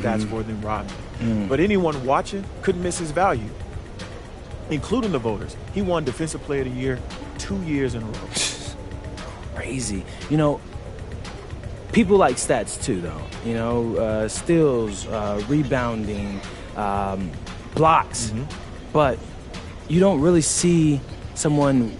stats for than Rodman. But anyone watching couldn't miss his value, including the voters. He won Defensive Player of the Year 2 years in a row. Crazy. You know, people like stats too, though. You know, steals, rebounding, blocks. But you don't really see someone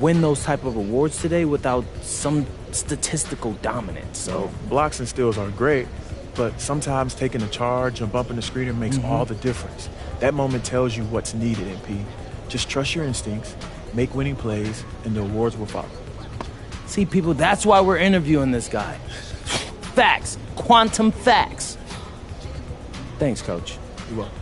win those type of awards today without some statistical dominance. So blocks and steals are great, but sometimes taking a charge and bumping the screener makes all the difference. That moment tells you what's needed, MP. Just trust your instincts, make winning plays, and the awards will follow. See, people, that's why we're interviewing this guy. Facts. Quantum facts. Thanks, Coach. You're welcome.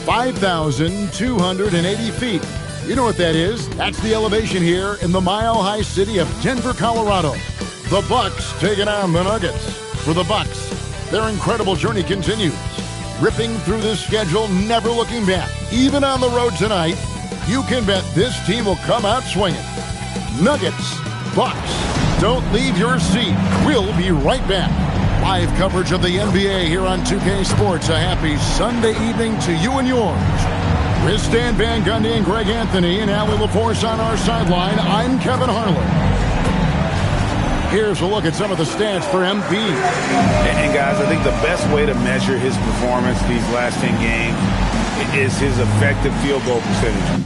5,280 feet. You know what that is? That's the elevation here in the mile-high city of Denver, Colorado. The Bucks taking on the Nuggets. For the Bucks, their incredible journey continues. Ripping through this schedule, never looking back. Even on the road tonight, you can bet this team will come out swinging. Nuggets, Bucks, don't leave your seat. We'll be right back. Live coverage of the NBA here on 2K Sports. A happy Sunday evening to you and yours. With Stan Van Gundy and Greg Anthony and Allie LaForce on our sideline, I'm Kevin Harlan. Here's a look at some of the stats for MP. And guys, I think the best way to measure his performance these last 10 games is his effective field goal percentage.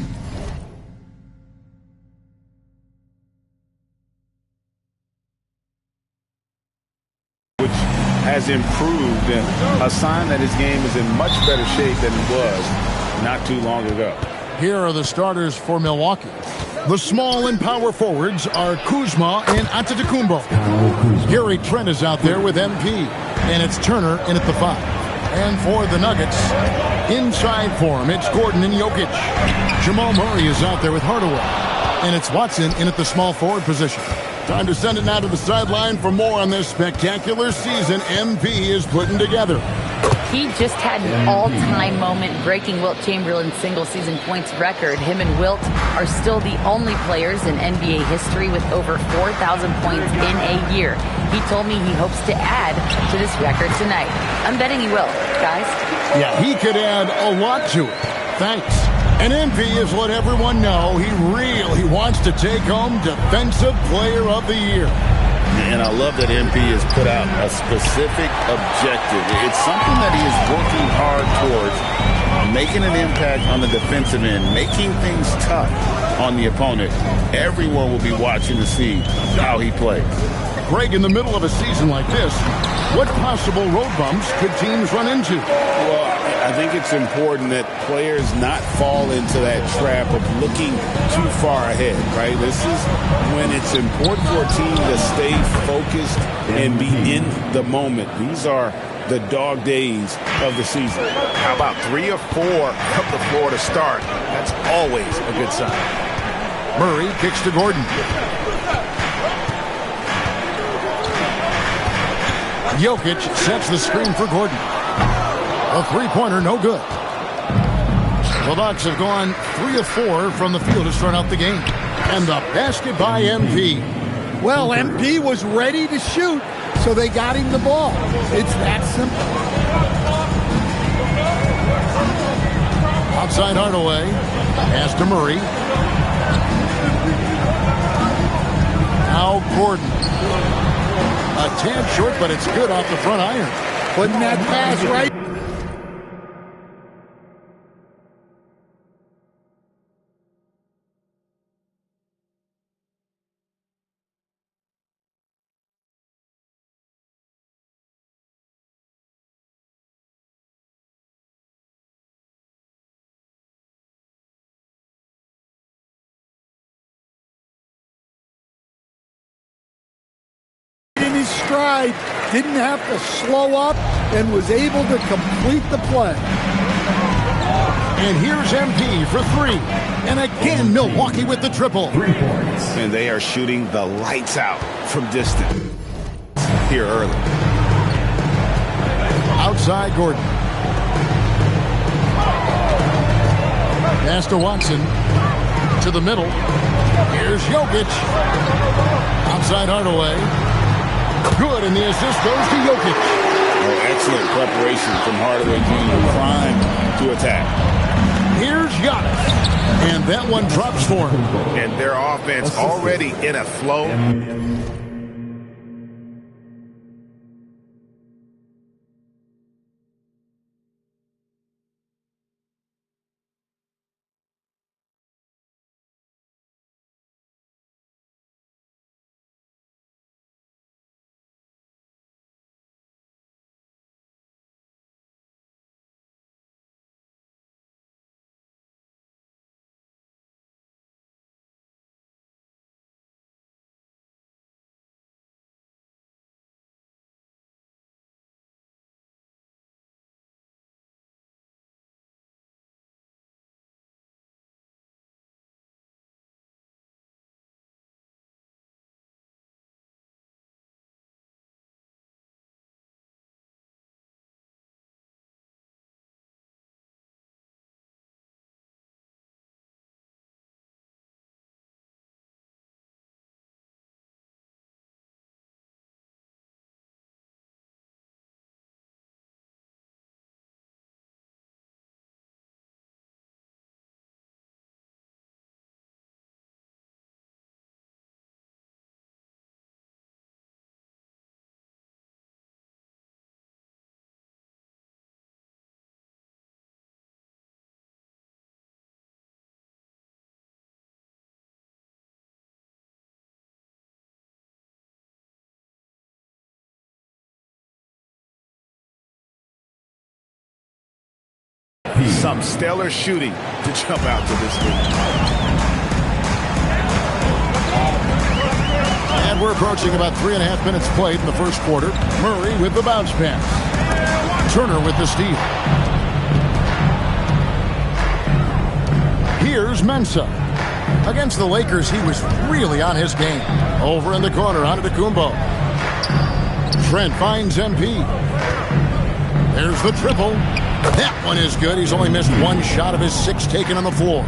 Has improved, and a sign that his game is in much better shape than it was not too long ago. Here are the starters for Milwaukee. The small and power forwards are Kuzma and Antetokounmpo. Gary Trent is out there with MP, and it's Turner in at the 5. And for the Nuggets, inside for him, it's Gordon and Jokic. Jamal Murray is out there with Hardaway, and it's Watson in at the small forward position. Time to send it now to the sideline for more on this spectacular season MP is putting together. He just had an all-time moment breaking Wilt Chamberlain's single-season points record. Him and Wilt are still the only players in NBA history with over 4,000 points in a year. He told me he hopes to add to this record tonight. I'm betting he will, guys. Yeah, he could add a lot to it. Thanks. And MP has let everyone know he really wants to take home Defensive Player of the Year. And I love that MP has put out a specific objective. It's something that he is working hard towards, making an impact on the defensive end, making things tough on the opponent. Everyone will be watching to see how he plays. Greg, in the middle of a season like this, what possible road bumps could teams run into? Well, I think it's important that players not fall into that trap of looking too far ahead, right? This is when it's important for a team to stay focused and be in the moment. These are the dog days of the season. How about 3 or 4 from the floor to start? That's always a good sign. Murray kicks to Gordon. Jokic sets the screen for Gordon. A three-pointer, no good. The Bucks have gone 3 of 4 from the field to start out the game. And the basket by MP. Well, MP was ready to shoot, so they got him the ball. It's that simple. Outside Hardaway. Pass to Murray. Now Gordon. A tad short, but it's good off the front iron. Putting that pass right. In his stride, didn't have to slow up, and was able to complete the play. And here's MP for 3. And again, Milwaukee with the triple. 3 points. And they are shooting the lights out from distance here early. Outside Gordon. Pass to Watson. To the middle. Here's Jokic. Outside Hardaway. Good, and the assist goes to Jokic. Oh, excellent preparation from Hardaway Jr. Prime to attack. Here's Giannis. And that one drops for him. And their offense already in a flow. Some stellar shooting to jump out to this lead. And we're approaching about 3.5 minutes played in the first quarter. Murray with the bounce pass. Turner with the steal. Here's Mensah. Against the Lakers, he was really on his game. Over in the corner, Antetokounmpo. Trent finds MP. There's the triple. That one is good. He's only missed 1 shot of his 6 taken on the floor.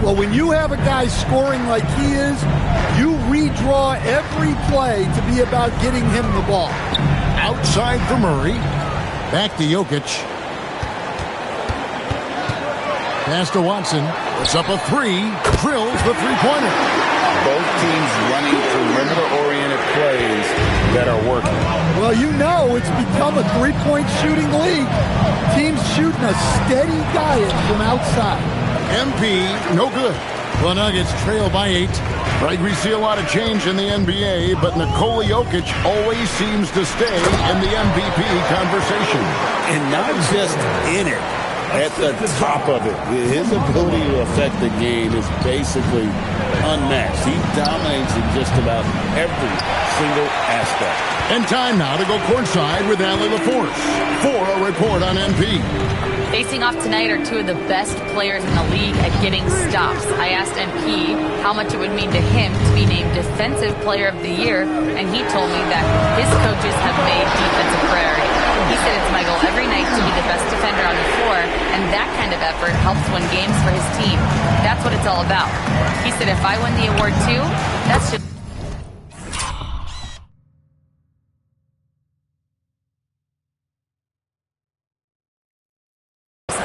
Well, when you have a guy scoring like he is, you redraw every play to be about getting him the ball. Outside for Murray. Back to Jokic. Pass to Watson. Puts up a 3. Drills the three-pointer. Both teams running perimeter-oriented plays that are working. Well, you know it's become a three-point shooting league. Teams shooting a steady diet from outside. MP, no good. The Nuggets trail by 8. Right, we see a lot of change in the NBA, but Nikola Jokic always seems to stay in the MVP conversation. And not just in it, at the top of it. His ability to affect the game is basically unmatched. He dominates in just about every single aspect. And time now to go courtside with Allie LaForce for a report on MP. Facing off tonight are two of the best players in the league at getting stops. I asked MP how much it would mean to him to be named Defensive Player of the Year, and he told me that his coaches have made defense a priority. He said it's my goal every night to be the best defender on the floor, and that kind of effort helps win games for his team. That's what it's all about. He said if I win the award too, that's just...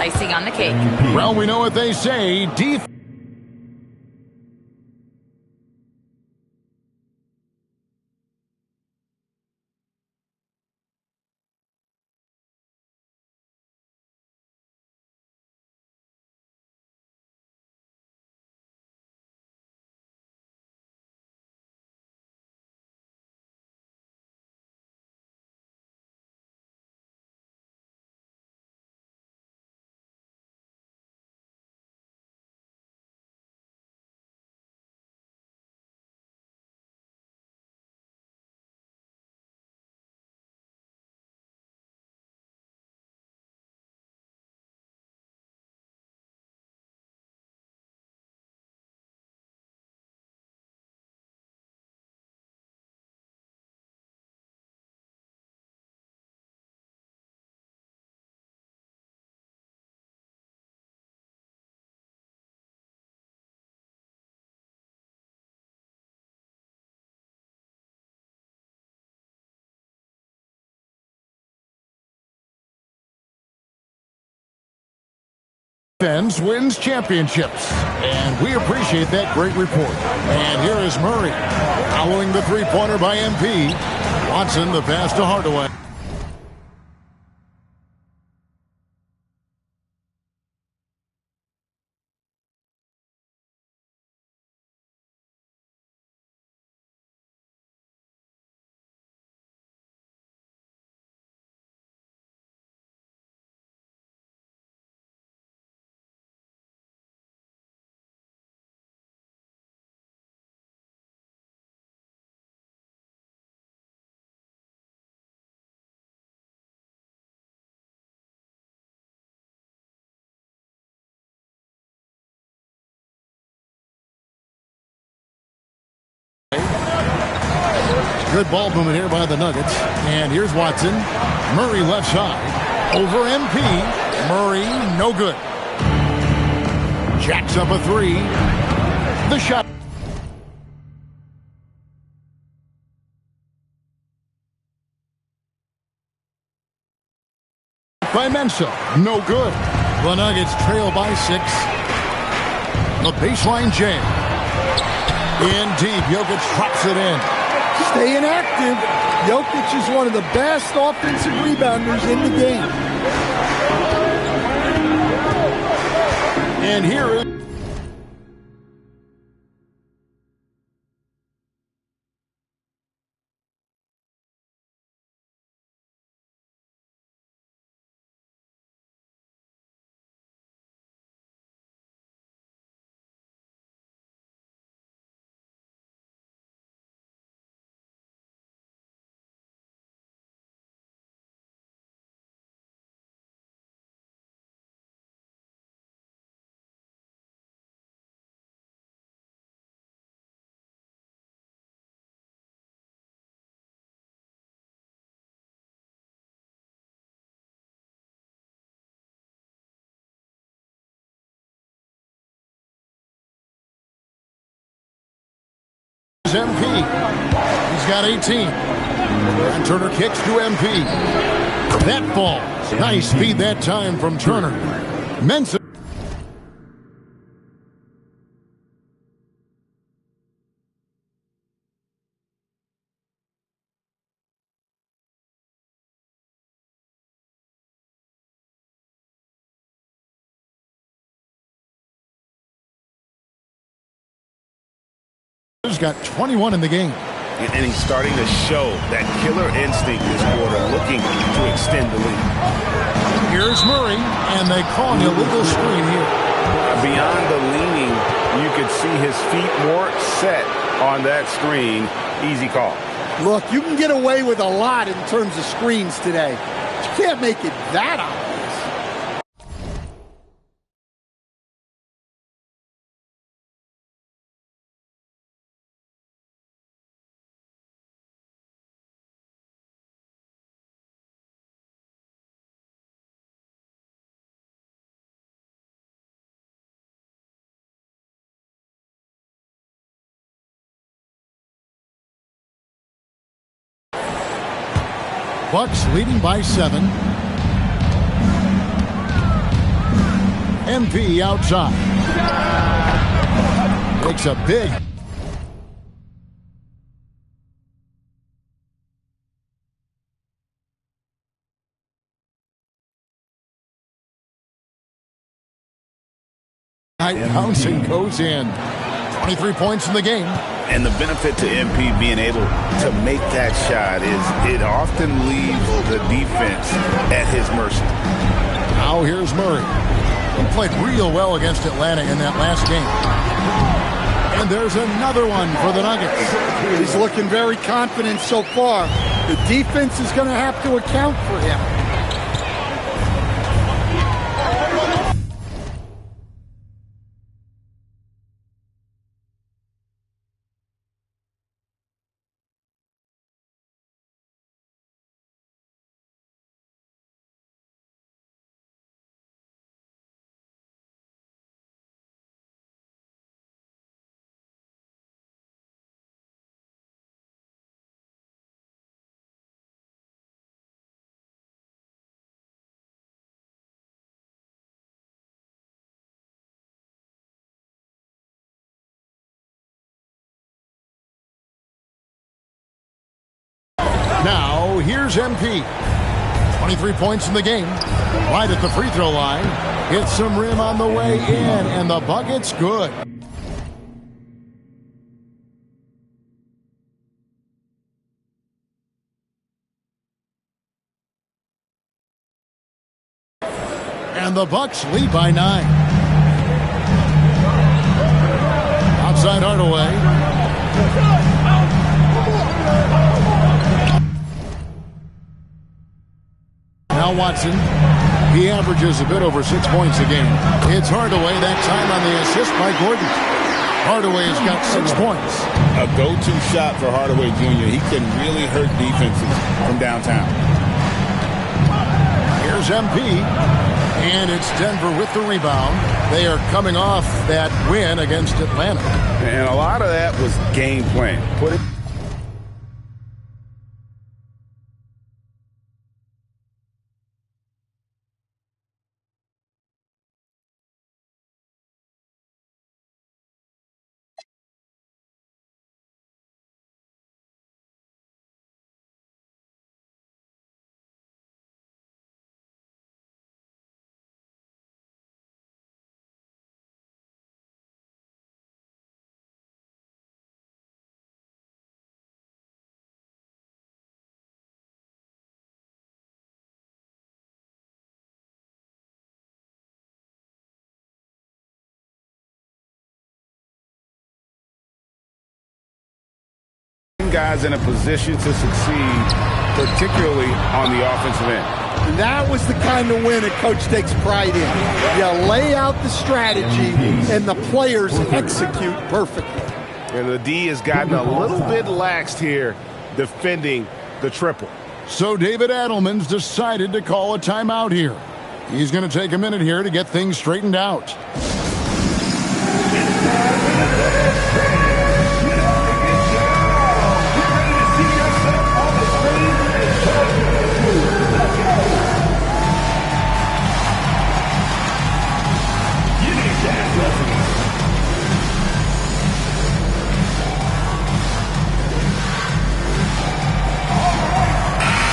icing on the cake. Well, we know what they say. Defense wins championships, and we appreciate that great report. And here is Murray, following the three-pointer by MP. Watson, the pass to Hardaway. Good ball movement here by the Nuggets. And here's Watson. Murray left side. Over MP. Murray, no good. Jacks up a three. The shot. By Mensah. No good. The Nuggets trail by 6. The baseline jam. In deep. Jokic drops it in. Staying active. Jokic is one of the best offensive rebounders in the game. And here is MP. He's got 18. And Turner kicks to MP. That falls. Nice speed that time from Turner. Mensah. He's got 21 in the game. And he's starting to show that killer instinct this quarter, looking to extend the lead. Here's Murray, and they call an illegal screen here. Beyond the leaning, you could see his feet more set on that screen. Easy call. Look, you can get away with a lot in terms of screens today. You can't make it that obvious. Bucks leading by 7. MP outside. Takes a big. Bouncing goes in. 23 points in the game. And the benefit to MP being able to make that shot is it often leaves the defense at his mercy. Now here's Murray. He played real well against Atlanta in that last game. And there's another one for the Nuggets. He's looking very confident so far. The defense is going to have to account for him. Now, here's MP. 23 points in the game. Right at the free throw line. Hits some rim on the way in, and the bucket's good. And the Bucks lead by 9. Outside Hardaway. Now Watson. He averages a bit over 6 points a game. It's Hardaway, that time on the assist by Gordon. Hardaway's got 6 points. A go-to shot for Hardaway Jr. He can really hurt defenses from downtown. Here's MP. And it's Denver with the rebound. They are coming off that win against Atlanta. And a lot of that was game plan. Put it. Guys in a position to succeed, particularly on the offensive end. And that was the kind of win a coach takes pride in. You lay out the strategy, and the players execute perfectly. And the D has gotten a little bit laxed here defending the triple. So David Adelman's decided to call a timeout here. He's going to take a minute here to get things straightened out.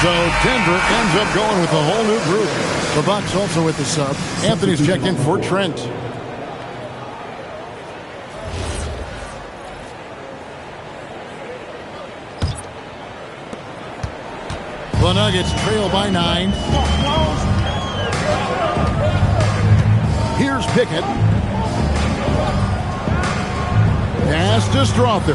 So Denver ends up going with a whole new group. The Bucks also with the sub. Anthony's checked in for Trent. The Nuggets trail by 9. Here's Pickett. Pass to Strother.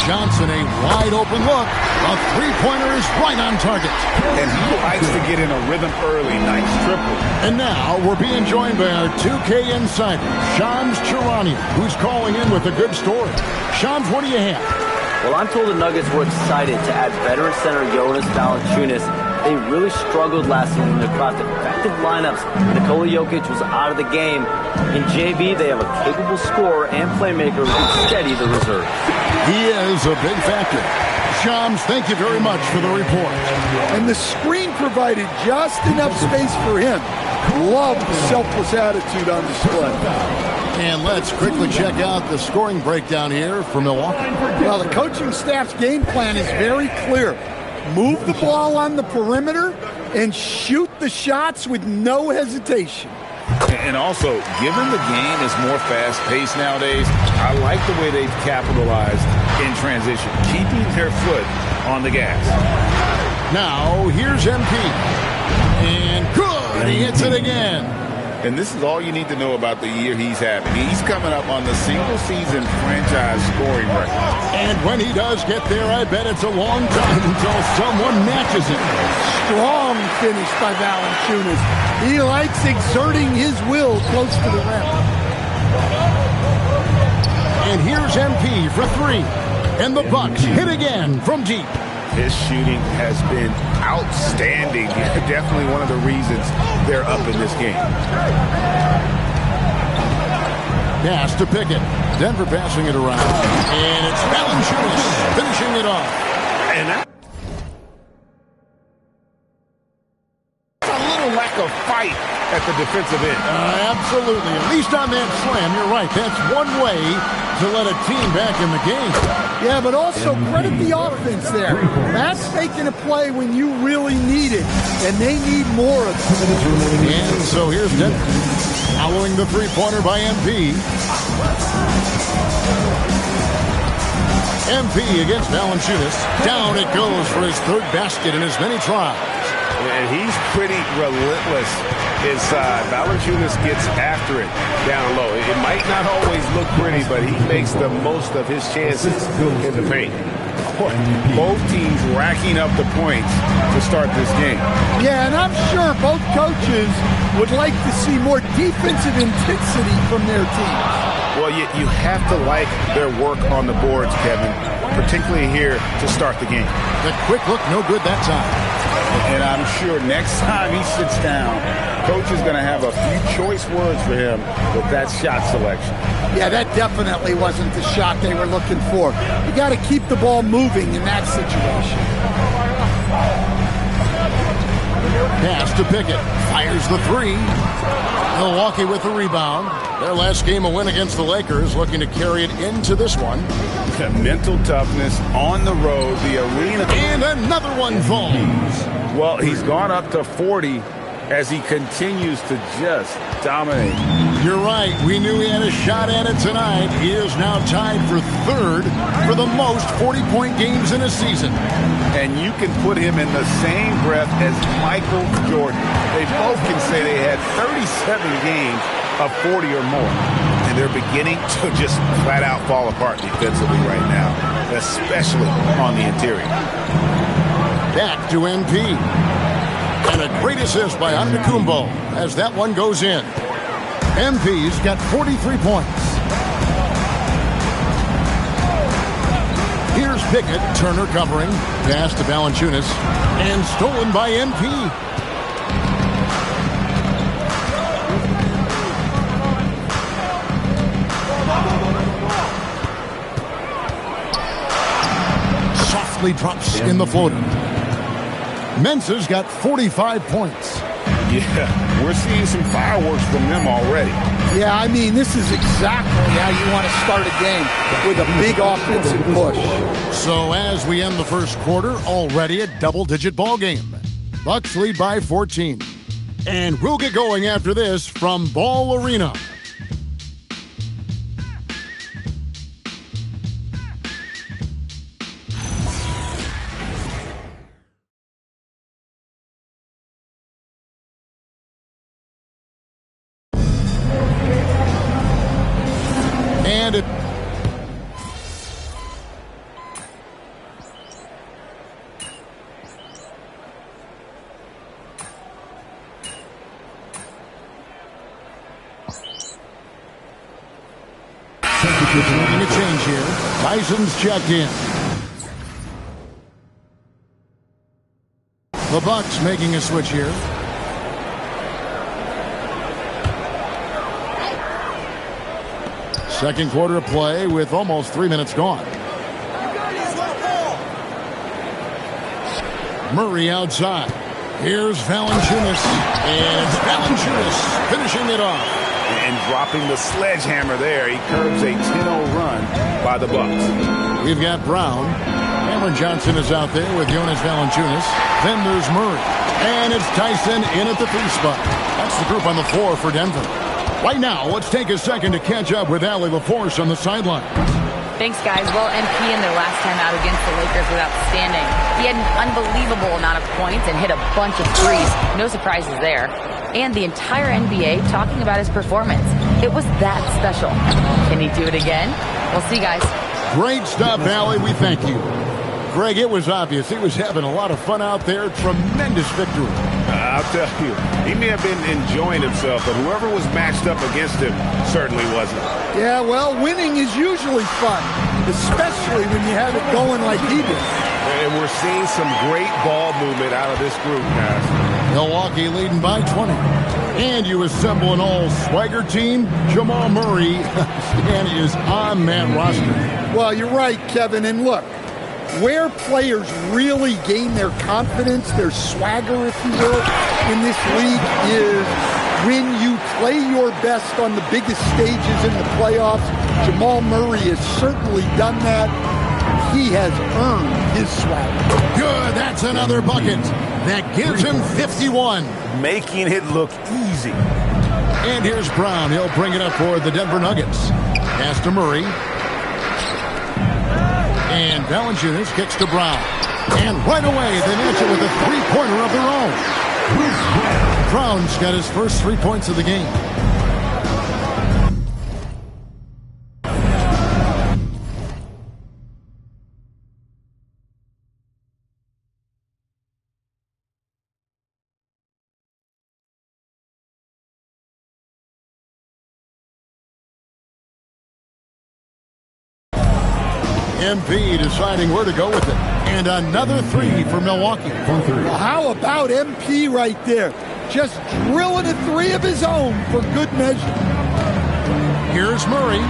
Johnson, a wide open look. A three-pointer is right on target. And he likes to get in a rhythm early. Nice triple. And now we're being joined by our 2K insider, Shams Charania, who's calling in with a good story. Shams, what do you have? Well, I'm told the Nuggets were excited to add veteran center Jonas Valanciunas. They really struggled last season across effective lineups. Nikola Jokic was out of the game. In JV, they have a capable scorer and playmaker who can steady the reserve. He is a big factor. Shams, thank you very much for the report. And the screen provided just enough space for him. Love the selfless attitude on display. And let's quickly check out the scoring breakdown here for Milwaukee. Well, the coaching staff's game plan is very clear. Move the ball on the perimeter and shoot the shots with no hesitation. And also, given the game is more fast-paced nowadays, I like the way they've capitalized in transition, keeping their foot on the gas. Now, here's MP. And good! He hits it again. And this is all you need to know about the year he's having. He's coming up on the single-season franchise scoring record. And when he does get there, I bet it's a long time until someone matches him. Strong finish by Valanciunas. He likes exerting his will close to the rim. And here's MP for 3. And the Bucks hit again from deep. His shooting has been outstanding. Definitely one of the reasons they're up in this game. Pass to Pickett. Denver passing it around. And it's Valanciunas finishing it off. And that's a little lack of fight at the defensive end. Absolutely. At least on that slam, you're right. That's one way to let a team back in the game. Yeah, but also credit the offense there. That's making a play when you really need it, and they need more of it. And so here's Denver. Following the three-pointer by MP. MP against Valanciunas. Down it goes for his third basket in as many tries. And he's pretty relentless inside. Valanciunas gets after it down low. It might not always look pretty, but he makes the most of his chances in the paint. Both teams racking up the points to start this game. Yeah, and I'm sure both coaches would like to see more defensive intensity from their teams. Well, you have to like their work on the boards, Kevin, particularly here to start the game. The quick look, no good that time. And I'm sure next time he sits down, coach is going to have a few choice words for him with that shot selection. Yeah, that definitely wasn't the shot they were looking for. You got to keep the ball moving in that situation. Pass to Pickett. Fires the 3. Milwaukee with the rebound. Their last game a win against the Lakers, looking to carry it into this one. Mental toughness on the road, the arena. And another one falls. Well, he's gone up to 40 as he continues to just dominate. You're right. We knew he had a shot at it tonight. He is now tied for 3rd for the most 40-point games in a season. And you can put him in the same breath as Michael Jordan. They both can say they had 37 games of 40 or more. And they're beginning to just flat out fall apart defensively right now, especially on the interior. Back to MP. And a great assist by Antetokounmpo as that one goes in. MP's got 43 points. Here's Pickett. Turner covering. Pass to Valanciunas. And stolen by MP. Softly drops in the floater. Mensah's got 45 points. Yeah, we're seeing some fireworks from them already. Yeah, I mean, this is exactly how you want to start a game, with a big offensive push. So as we end the first quarter, already a double-digit ball game. Bucks lead by 14. And we'll get going after this from Ball Arena. Making a change here. Tyson's checked in. The Bucks making a switch here. Second quarter of play with almost 3 minutes gone. Murray outside. Here's Valanciunas. And it's Valanciunas finishing it off. And dropping the sledgehammer there. He curbs a 10-0 run by the Bucks. We've got Brown. Cameron Johnson is out there with Jonas Valanciunas. Then there's Murray. And it's Tyson in at the 3 spot. That's the group on the floor for Denver. Right now, let's take a second to catch up with Allie LaForce on the sideline. Thanks, guys. Well, MP in their last time out against the Lakers was outstanding. He had an unbelievable amount of points and hit a bunch of threes. No surprises there. And the entire NBA talking about his performance. It was that special. Can he do it again? We'll see, guys. Great stuff, Allie. We thank you. Greg, it was obvious he was having a lot of fun out there. Tremendous victory. I'll tell you, he may have been enjoying himself, but whoever was matched up against him certainly wasn't. Yeah, well, winning is usually fun, especially when you have it going like he did. And we're seeing some great ball movement out of this group, guys. Milwaukee leading by 20. And you assemble an all-swagger team. Jamal Murray is on that roster. Well, you're right, Kevin. And look, where players really gain their confidence, their swagger, if you will, in this league is when you play your best on the biggest stages in the playoffs. Jamal Murray has certainly done that. He has earned his swagger. Good, that's another bucket. That gives him 51. Making it look easy. And here's Brown. He'll bring it up for the Denver Nuggets. Pass to Murray. And Valanciunas kicks to Brown. And right away, they match it with a three-pointer of their own. Brown's got his first 3 points of the game. MP deciding where to go with it. And another 3 for Milwaukee. Well, how about MP right there? Just drilling a 3 of his own for good measure. Here's Murray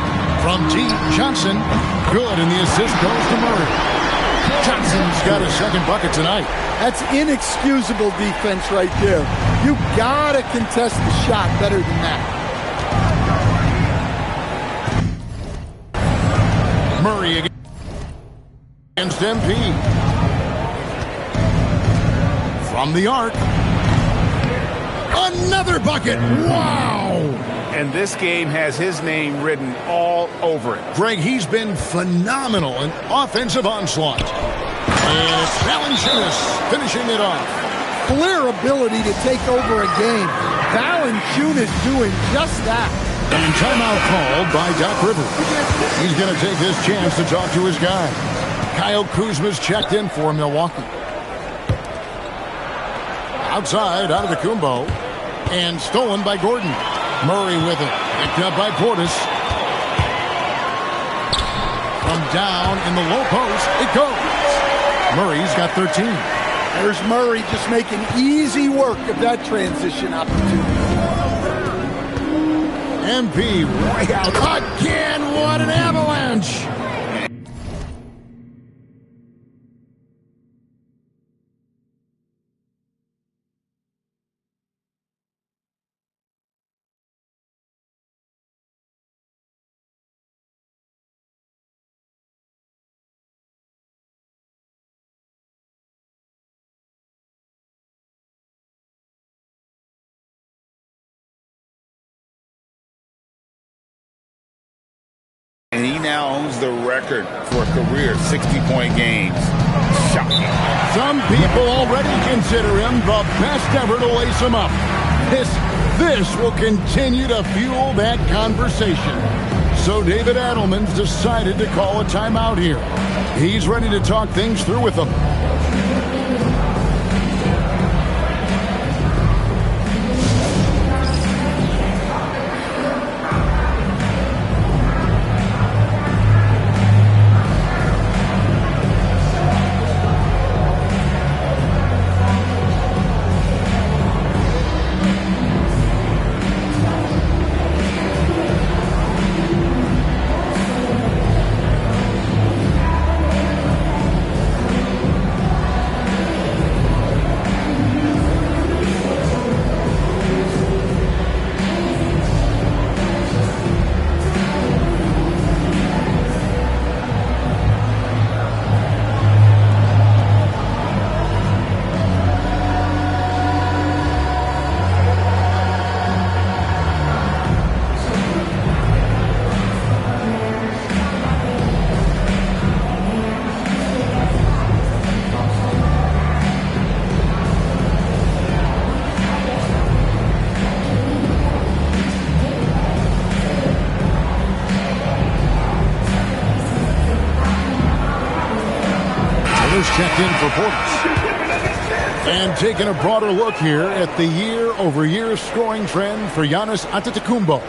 from deep. Johnson. Good, and the assist goes to Murray. Johnson's got a second bucket tonight. That's inexcusable defense right there. You gotta contest the shot better than that. Murray again. Against MP. From the arc. Another bucket. Wow. And this game has his name written all over it. Greg, he's been phenomenal in offensive onslaught. And it's Valanciunas finishing it off. Clear ability to take over a game. Valanciunas doing just that. And timeout called by Doc Rivers. He's going to take this chance to talk to his guy. Kyle Kuzma's checked in for Milwaukee. Outside, Antetokounmpo. And stolen by Gordon. Murray with it. Picked up by Portis. From down in the low post, it goes. Murray's got 13. There's Murray just making easy work of that transition opportunity. MP way out. Again, what an avalanche. And he now owns the record for a career 60-point games. Shocking. Some people already consider him the best ever to lace him up. This will continue to fuel that conversation. So David Adelman's decided to call a timeout here. He's ready to talk things through with them. checked in for Portis. And taking a broader look here at the year-over-year scoring trend for Giannis Antetokounmpo.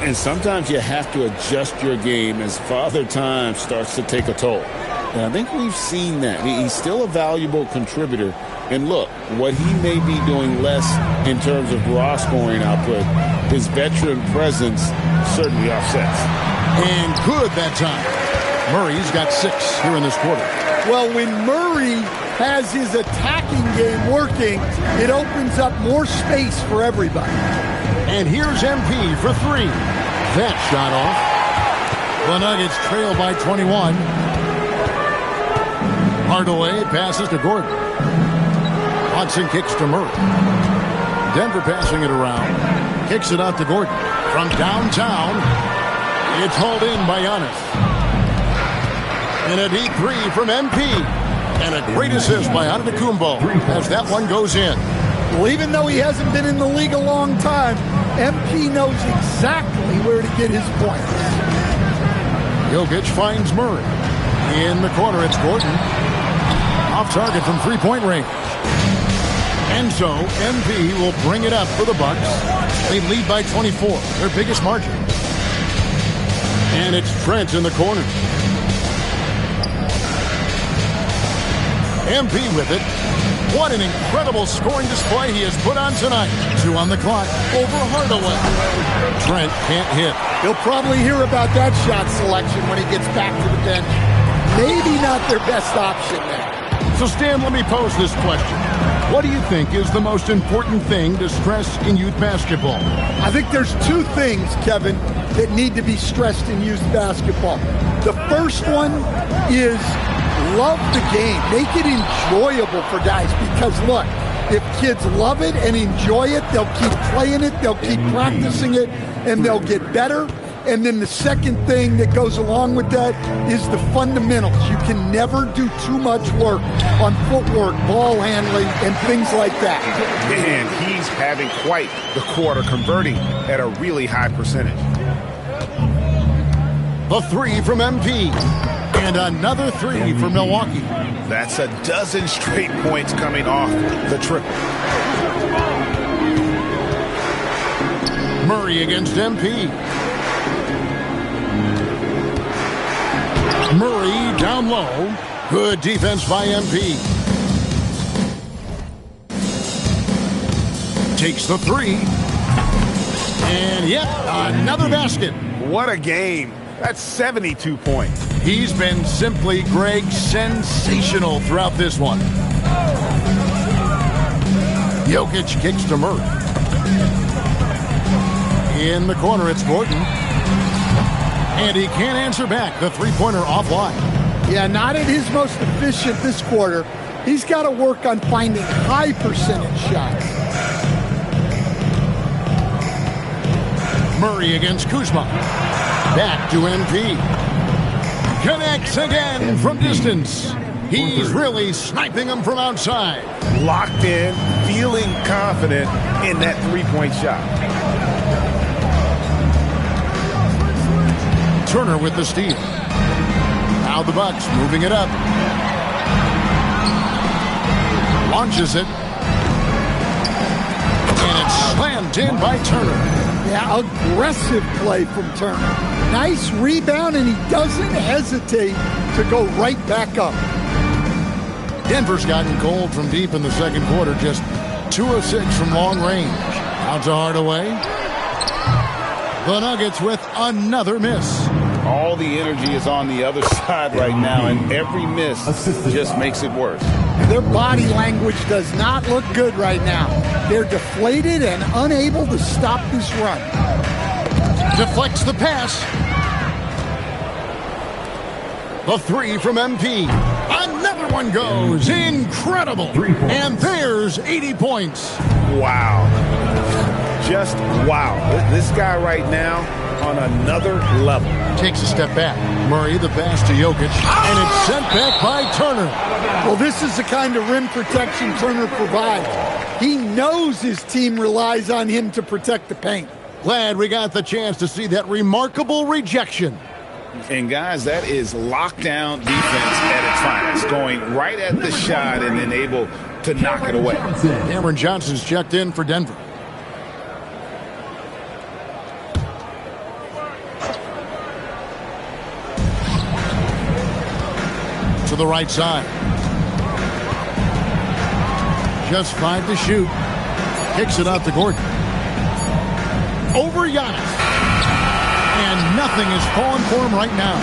And sometimes you have to adjust your game as Father Time starts to take a toll. And I think we've seen that. He's still a valuable contributor. And look, what he may be doing less in terms of raw scoring output, his veteran presence certainly offsets. And good that time. Murray's got 6 here in this quarter. Well, when Murray has his attacking game working, it opens up more space for everybody. And here's MP for 3. That shot off. The Nuggets trail by 21. Hardaway passes to Gordon. Hudson kicks to Murray. Denver passing it around. Kicks it out to Gordon. From downtown, it's hauled in by Giannis. And a deep 3 from MP. And a great assist by Antetokounmpo as that one goes in. Well, even though he hasn't been in the league a long time, MP knows exactly where to get his points. Jokic finds Murray. In the corner, it's Gordon. Off target from three-point range. And so, MP will bring it up for the Bucks. They lead by 24, their biggest margin. And it's Trent in the corner. MP with it. What an incredible scoring display he has put on tonight. 2 on the clock over Hardaway. Trent can't hit. He'll probably hear about that shot selection when he gets back to the bench. Maybe not their best option there. So, Stan, let me pose this question. What do you think is the most important thing to stress in youth basketball? I think there's 2 things, Kevin, that need to be stressed in youth basketball. The first one is love the game. Make it enjoyable for guys because, look, if kids love it and enjoy it, they'll keep playing it, they'll keep practicing it, and they'll get better. And then the second thing that goes along with that is the fundamentals. You can never do too much work on footwork, ball handling, and things like that. And he's having quite the quarter, converting at a really high percentage. The 3 from MP. And another 3 for Milwaukee. That's a dozen straight points coming off the triple. Murray against MP. Murray down low. Good defense by MP. Takes the 3. And yet another basket. What a game. That's 72 points. He's been simply, Greg, sensational throughout this one. Jokic kicks to Murray. In the corner, it's Gordon. And he can't answer back. The three-pointer offline. Yeah, not at his most efficient this quarter. He's got to work on finding high percentage shots. Murray against Kuzma. Back to MP. Connects again from distance. He's really sniping them from outside. Locked in, feeling confident in that three-point shot. Turner with the steal. Now the Bucks moving it up. Launches it. And it's slammed in by Turner. Yeah, aggressive play from Turner. Nice rebound, and he doesn't hesitate to go right back up. Denver's gotten cold from deep in the second quarter. Just 2 of 6 from long range. Out to Hardaway. The Nuggets with another miss. All the energy is on the other side right now, and every miss just makes it worse. Their body language does not look good right now. They're deflated and unable to stop this run. Deflects the pass. The 3 from MP. Another one goes. Incredible. And there's 80 points. Wow. Just wow. This guy right now on another level. Takes a step back. Murray the pass to Jokic. And it's sent back by Turner. Well, this is the kind of rim protection Turner provides. He knows his team relies on him to protect the paint. Glad we got the chance to see that remarkable rejection. And, guys, that is lockdown defense at its finest, going right at the shot and then able to knock it away. Cameron Johnson's checked in for Denver. To the right side. Just 5 to shoot. Kicks it out to Gordon. Over Giannis. And nothing is falling for him right now.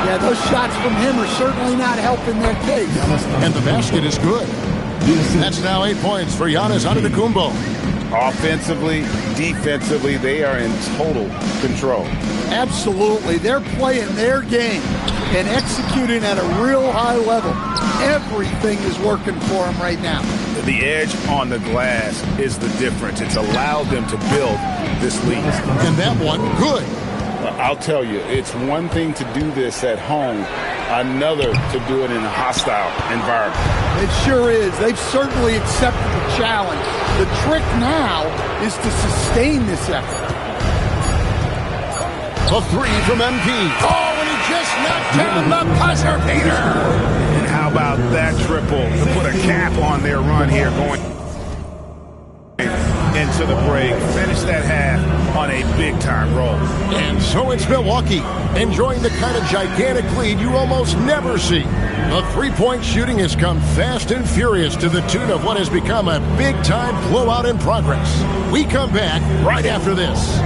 Yeah, those shots from him are certainly not helping their case. And the basket is good. That's now 8 points for Giannis Antetokounmpo. Offensively, defensively, they are in total control. Absolutely. They're playing their game and executing at a real high level. Everything is working for them right now. The edge on the glass is the difference. It's allowed them to build this lead. And that one, good. I'll tell you, it's one thing to do this at home, another to do it in a hostile environment. It sure is. They've certainly accepted the challenge. The trick now is to sustain this effort. A 3 from MP. Oh, and he just knocked down the buzzer beater. And how about that triple to put a cap on their run here going into the break. Finish that half on a big-time roll. And so it's Milwaukee, enjoying the kind of gigantic lead you almost never see. The three-point shooting has come fast and furious to the tune of what has become a big-time blowout in progress. We come back right after this.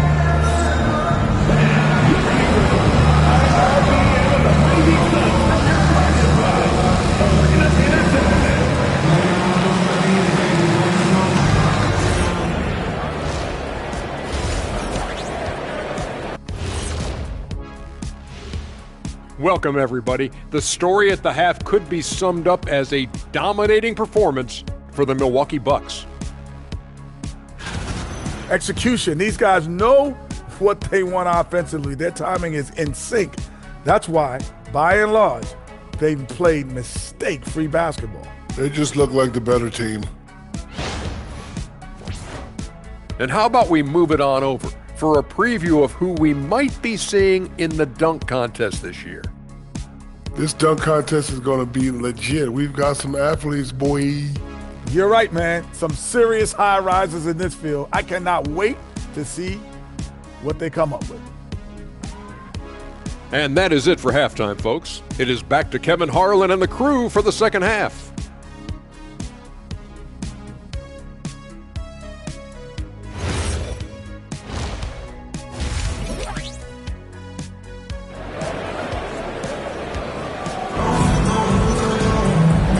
Welcome, everybody. The story at the half could be summed up as a dominating performance for the Milwaukee Bucks. Execution. These guys know what they want offensively. Their timing is in sync. That's why, by and large, they've played mistake-free basketball. They just look like the better team. And how about we move it on over for a preview of who we might be seeing in the dunk contest this year. This dunk contest is going to be legit. We've got some athletes, boy. You're right, man. Some serious high risers in this field. I cannot wait to see what they come up with. And that is it for halftime, folks. It is back to Kevin Harlan and the crew for the second half.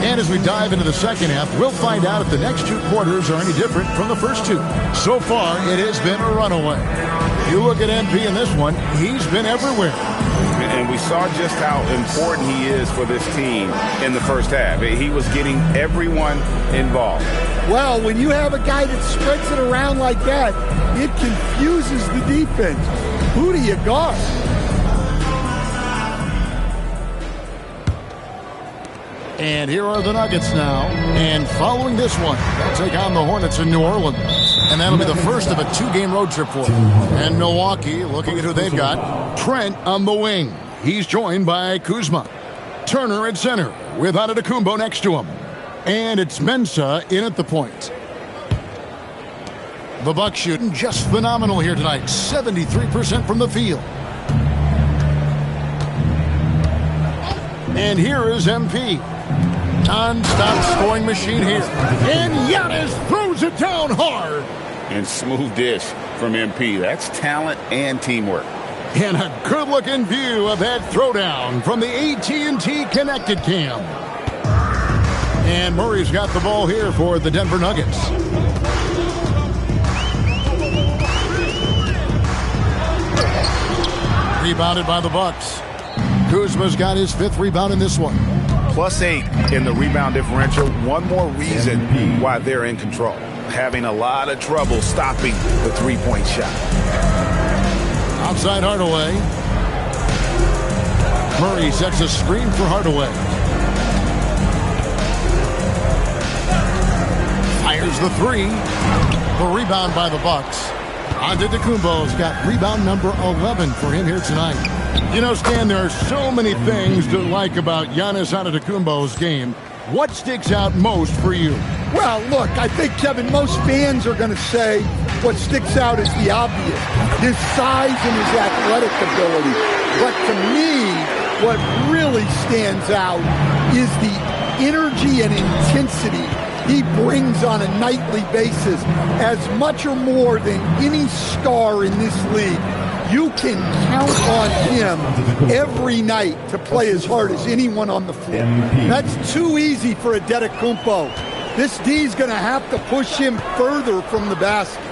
And as we dive into the second half, we'll find out if the next two quarters are any different from the first two. So far, it has been a runaway. You look at MP in this one, he's been everywhere. And we saw just how important he is for this team in the first half. He was getting everyone involved. Well, when you have a guy that spreads it around like that, it confuses the defense. Who do you guard? And here are the Nuggets now. And following this one, they'll take on the Hornets in New Orleans. And that'll be the first of a two-game road trip for them. And Milwaukee, looking at who they've got, Trent on the wing. He's joined by Kuzma. Turner at center with Antetokounmpo next to him. And it's Mensah in at the point. The Bucks shooting just phenomenal here tonight. 73% from the field. And here is MP. Non-stop scoring machine here. And Giannis throws it down hard. And smooth dish from MP. That's talent and teamwork. And a good-looking view of that throwdown from the AT&T Connected Cam. And Murray's got the ball here for the Denver Nuggets. Rebounded by the Bucks. Kuzma's got his fifth rebound in this one. +8 in the rebound differential. One more reason why they're in control. Having a lot of trouble stopping the three-point shot. Outside Hardaway. Murray sets a screen for Hardaway. Fires the three. The rebound by the Bucks. Antetokounmpo's got rebound number 11 for him here tonight. You know, Stan, there are so many things to like about Giannis Antetokounmpo's game. What sticks out most for you? Well, look, I think, Kevin, most fans are going to say what sticks out is the obvious, his size and his athletic ability. But to me, what really stands out is the energy and intensity he brings on a nightly basis, as much or more than any star in this league. You can count on him every night to play as hard as anyone on the floor. That's too easy for Antetokounmpo. This D's going to have to push him further from the basket.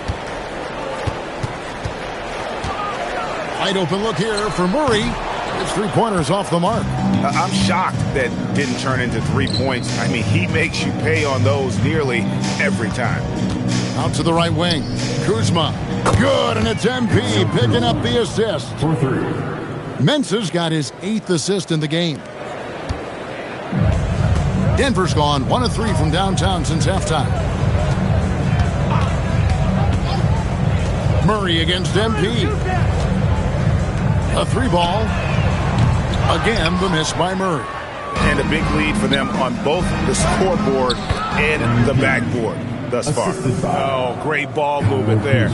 Wide open look here for Murray. His three-pointers off the mark. I'm shocked that didn't turn into 3 points. I mean, he makes you pay on those nearly every time. Out to the right wing. Kuzma. Good, and it's MP picking up the assist. For 3. Mensah's got his 8th assist in the game. Denver's gone 1 of 3 from downtown since halftime. Murray against MP. A 3-ball. Again, the miss by Murray. And a big lead for them on both the scoreboard and the backboard thus far. Oh, great ball movement there.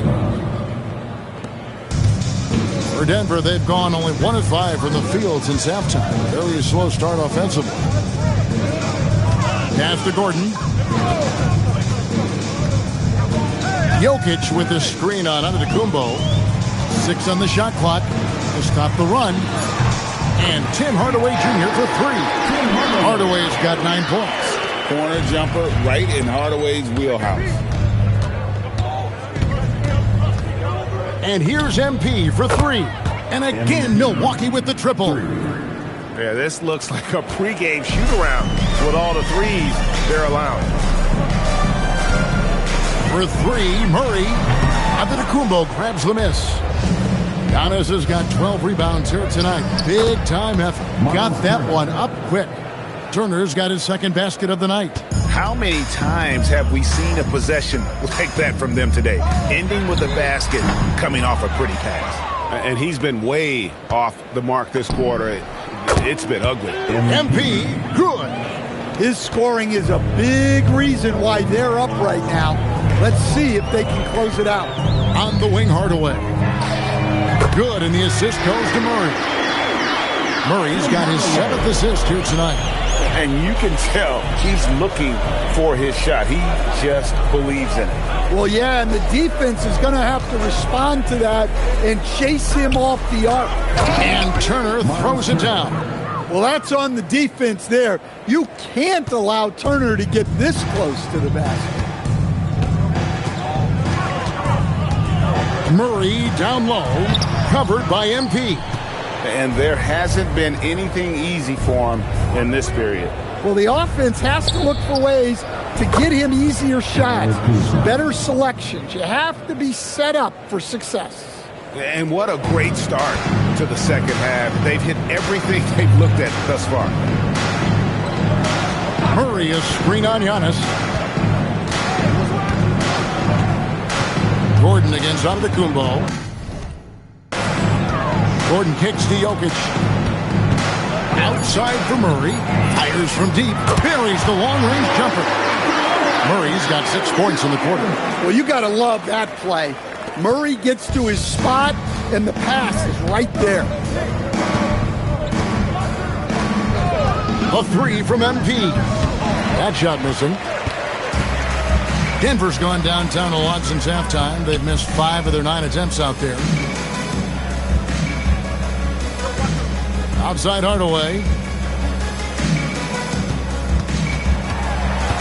For Denver, they've gone only 1 of 5 from the field since halftime. Very slow start offensively. Pass to Gordon. Jokic with the screen on Antetokounmpo. 6 on the shot clock to stop the run. And Tim Hardaway Jr. for 3. Hardaway's got 9 points. Corner jumper right in Hardaway's wheelhouse. And here's MP for 3. And again, Milwaukee with the triple. Yeah, this looks like a pregame shoot-around with all the threes they're allowing. For 3, Murray. Antetokounmpo grabs the miss. Giannis has got 12 rebounds here tonight. Big time effort. Got that one up quick. Turner's got his 2nd basket of the night. How many times have we seen a possession like that from them today? Ending with a basket, coming off a pretty pass. And he's been way off the mark this quarter. It's been ugly. MP, good. His scoring is a big reason why they're up right now. Let's see if they can close it out. On the wing, Hardaway. Good, and the assist goes to Murray. Murray's got his 7th assist here tonight. And you can tell he's looking for his shot. He just believes in it. Well, yeah, and the defense is going to have to respond to that and chase him off the arc. And Turner throws it down. Well, that's on the defense there. You can't allow Turner to get this close to the basket. Murray down low, covered by MP. And there hasn't been anything easy for him in this period. Well, the offense has to look for ways to get him easier shots, better selections. You have to be set up for success. And what a great start to the second half. They've hit everything they've looked at thus far. Murray is screen on Giannis. Gordon against Antetokounmpo. Gordon kicks to Jokic. Outside for Murray. Fires from deep. Buries the long-range jumper. Murray's got 6 points in the quarter. Well, you got to love that play. Murray gets to his spot, and the pass is right there. A 3 from MP. That shot missing. Denver's gone downtown a lot since halftime. They've missed 5 of their 9 attempts out there. Outside Hardaway.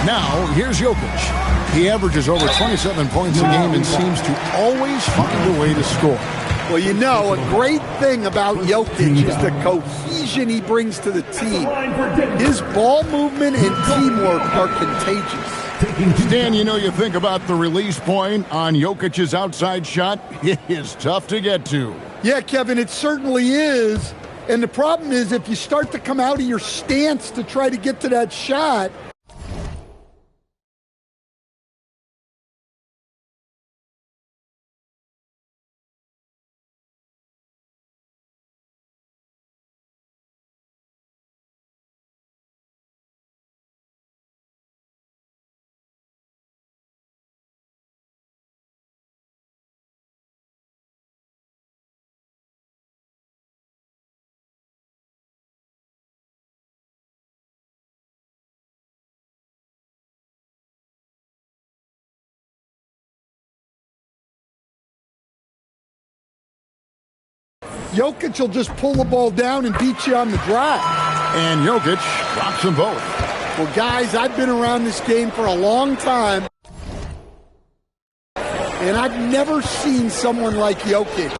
Now, here's Jokic. He averages over 27 points a game and seems to always find a way to score. Well, you know, a great thing about Jokic is the cohesion he brings to the team. His ball movement and teamwork are contagious. Stan, you know, you think about the release point on Jokic's outside shot. It is tough to get to. Yeah, Kevin, it certainly is. And the problem is if you start to come out of your stance to try to get to that shot, Jokic will just pull the ball down and beat you on the drive. And Jokic drops them both. Well, guys, I've been around this game for a long time, and I've never seen someone like Jokic.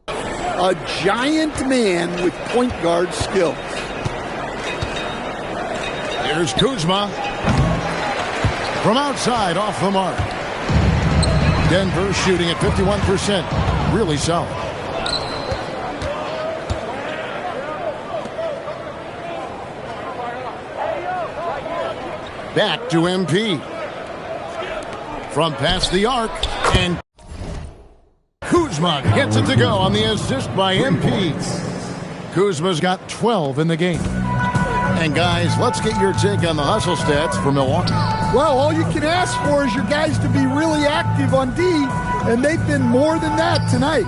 A giant man with point guard skills. Here's Kuzma. From outside, off the mark. Denver shooting at 51%. Really solid. Back to MP. From past the arc, and Kuzma gets it to go on the assist by MP. Kuzma's got 12 in the game. And guys, let's get your take on the hustle stats for Milwaukee. Well, all you can ask for is your guys to be really active on D, and they've been more than that tonight.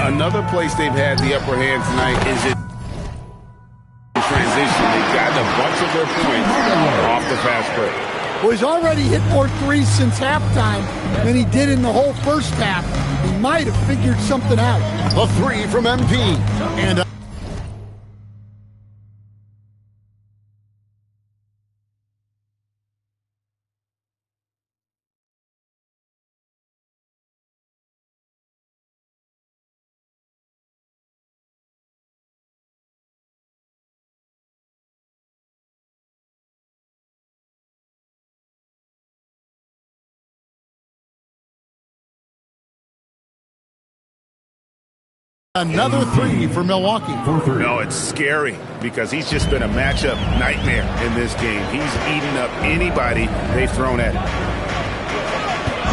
Another place they've had the upper hand tonight is in transition. They've gotten a bunch of their points off the fast break. Well, he's already hit more threes since halftime than he did in the whole first half. He might have figured something out. A three from MP. And another three for Milwaukee. No, it's scary because he's just been a matchup nightmare in this game. He's eating up anybody they've thrown at him.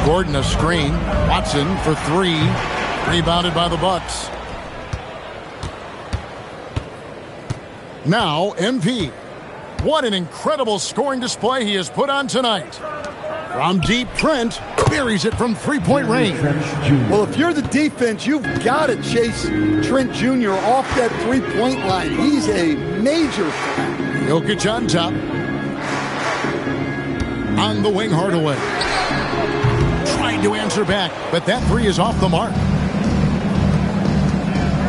Gordon a screen. Watson for three. Rebounded by the Bucks. Now MP. What an incredible scoring display he has put on tonight. From deep, Trent buries it from three-point range. Well, if you're the defense, you've got to chase Trent Jr. off that three-point line. He's a major threat. Jokic on top. On the wing, Hardaway. Trying to answer back, but that three is off the mark.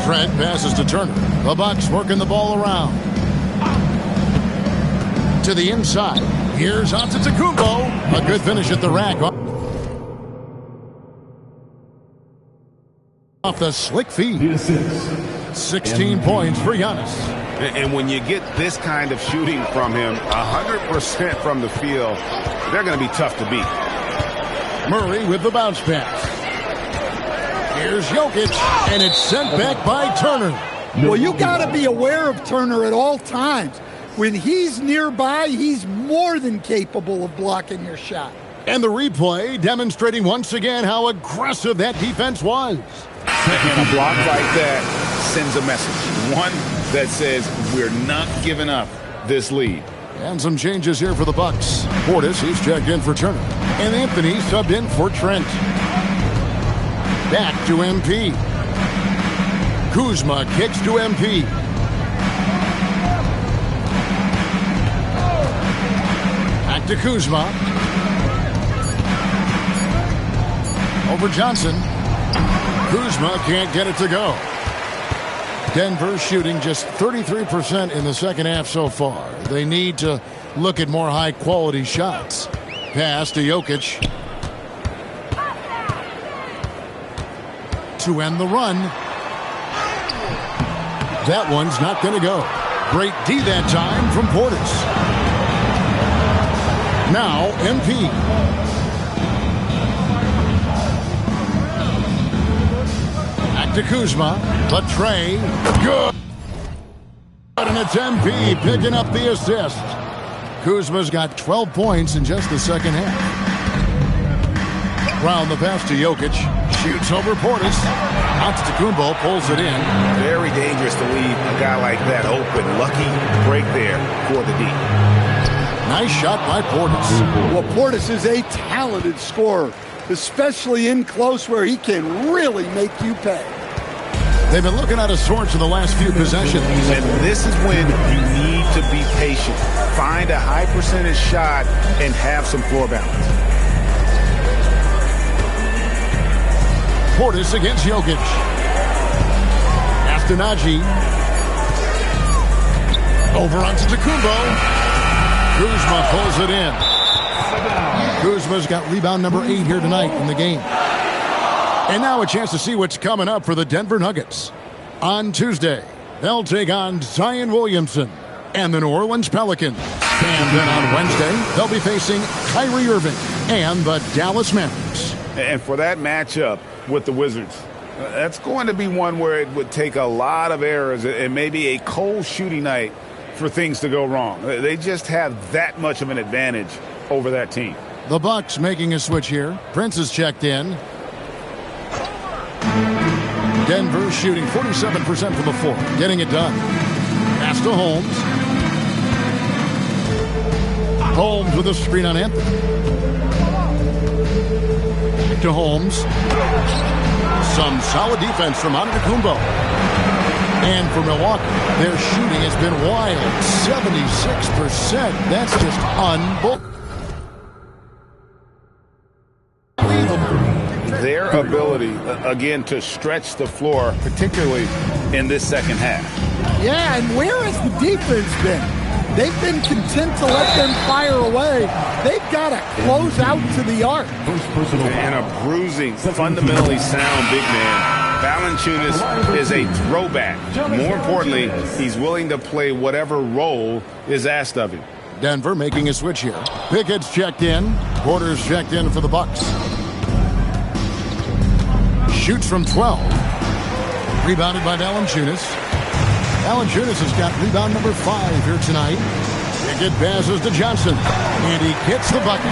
Trent passes to Turner. The Bucks working the ball around. To the inside. Here's Antetokounmpo. A good finish at the rack. Off the slick feed. 16 points for Giannis. And when you get this kind of shooting from him, 100% from the field, they're going to be tough to beat. Murray with the bounce pass. Here's Jokic, and it's sent back by Turner. Well, you got to be aware of Turner at all times. When he's nearby, he's more than capable of blocking your shot. And the replay demonstrating once again how aggressive that defense was. And a block like that sends a message. One that says we're not giving up this lead. And some changes here for the Bucks. Portis, he's checked in for Turner. And Anthony subbed in for Trent. Back to MP. Kuzma kicks to MP. Back to Kuzma. Over Johnson. Kuzma can't get it to go. Denver shooting just 33% in the second half so far. They need to look at more high-quality shots. Pass to Jokic. To end the run. That one's not going to go. Great D that time from Portis. Now MP. Back to Kuzma. The tray. Good. And it's MP picking up the assist. Kuzma's got 12 points in just the second half. Round the pass to Jokic. Shoots over Portis. Antetokounmpo pulls it in. Very dangerous to leave a guy like that open. Lucky break there for the D. Nice shot by Portis. Well, Portis is a talented scorer, especially in close where he can really make you pay. They've been looking out of sorts in the last few possessions. And this is when you need to be patient. Find a high percentage shot and have some floor balance. Portis against Jokic. to Najee. Over onto Tacumbo. Kuzma pulls it in. Kuzma's got rebound number 8 here tonight in the game. And now a chance to see what's coming up for the Denver Nuggets. On Tuesday, they'll take on Zion Williamson and the New Orleans Pelicans. And then on Wednesday, they'll be facing Kyrie Irving and the Dallas Mavericks. And for that matchup with the Wizards, that's going to be one where it would take a lot of errors and maybe a cold shooting night for things to go wrong. They just have that much of an advantage over that team. The Bucks making a switch here. Prince is checked in. Denver shooting 47% from the floor, getting it done. Pass to Holmes. Holmes with a screen on Anthony. Back to Holmes. Some solid defense from Antetokounmpo. And for Milwaukee, their shooting has been wild. 76%. That's just unbelievable. Their ability, again, to stretch the floor, particularly in this second half. Yeah, and where has the defense been? They've been content to let them fire away. They've got to close out to the arc. And a bruising, fundamentally sound big man. Valanciunas is a throwback. More importantly, he's willing to play whatever role is asked of him. Denver making a switch here. Pickett's checked in. Porter's checked in for the Bucks. Shoots from 12. Rebounded by Valanciunas. Valanciunas has got rebound number 5 here tonight. Pickett passes to Johnson. And he gets the bucket.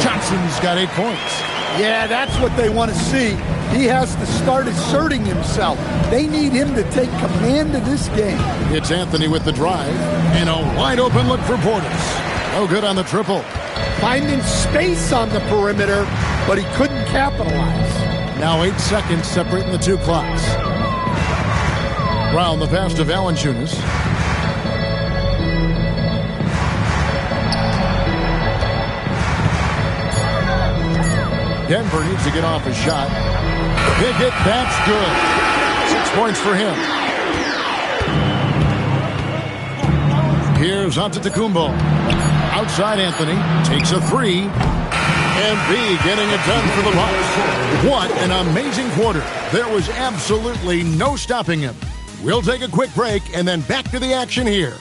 Johnson's got 8 points. Yeah, that's what they want to see. He has to start asserting himself. They need him to take command of this game. It's Anthony with the drive. And a wide open look for Portis. No good on the triple. Finding space on the perimeter, but he couldn't capitalize. Now 8 seconds separating the two clocks. Brown the pass to Valanciunas. Denver needs to get off a shot. Pickett, that's good. 6 points for him. Here's Antetokounmpo. Outside Anthony. Takes a 3. And B getting it done for the Bucks. What an amazing quarter. There was absolutely no stopping him. We'll take a quick break and then back to the action here.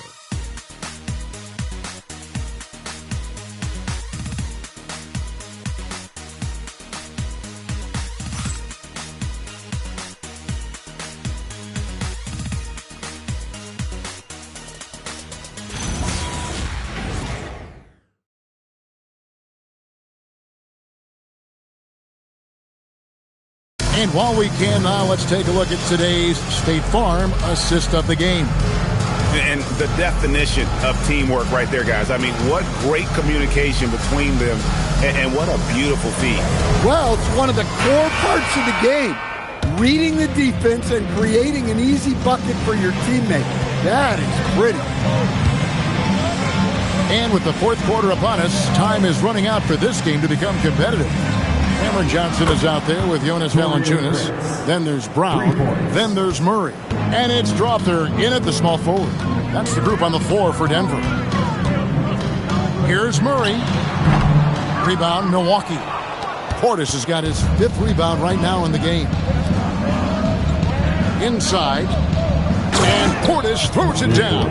And while we can now, let's take a look at today's State Farm assist of the game. And the definition of teamwork right there, guys. I mean, what great communication between them, and what a beautiful feat. Well, it's one of the core parts of the game. Reading the defense and creating an easy bucket for your teammate. That is pretty. And with the fourth quarter upon us, time is running out for this game to become competitive. Cameron Johnson is out there with Jonas Valanciunas. Then there's Brown. Then there's Murray. And it's Dropter in at the small forward. That's the group on the floor for Denver. Here's Murray. Rebound, Milwaukee. Portis has got his 5th rebound right now in the game. Inside. And Portis throws it down.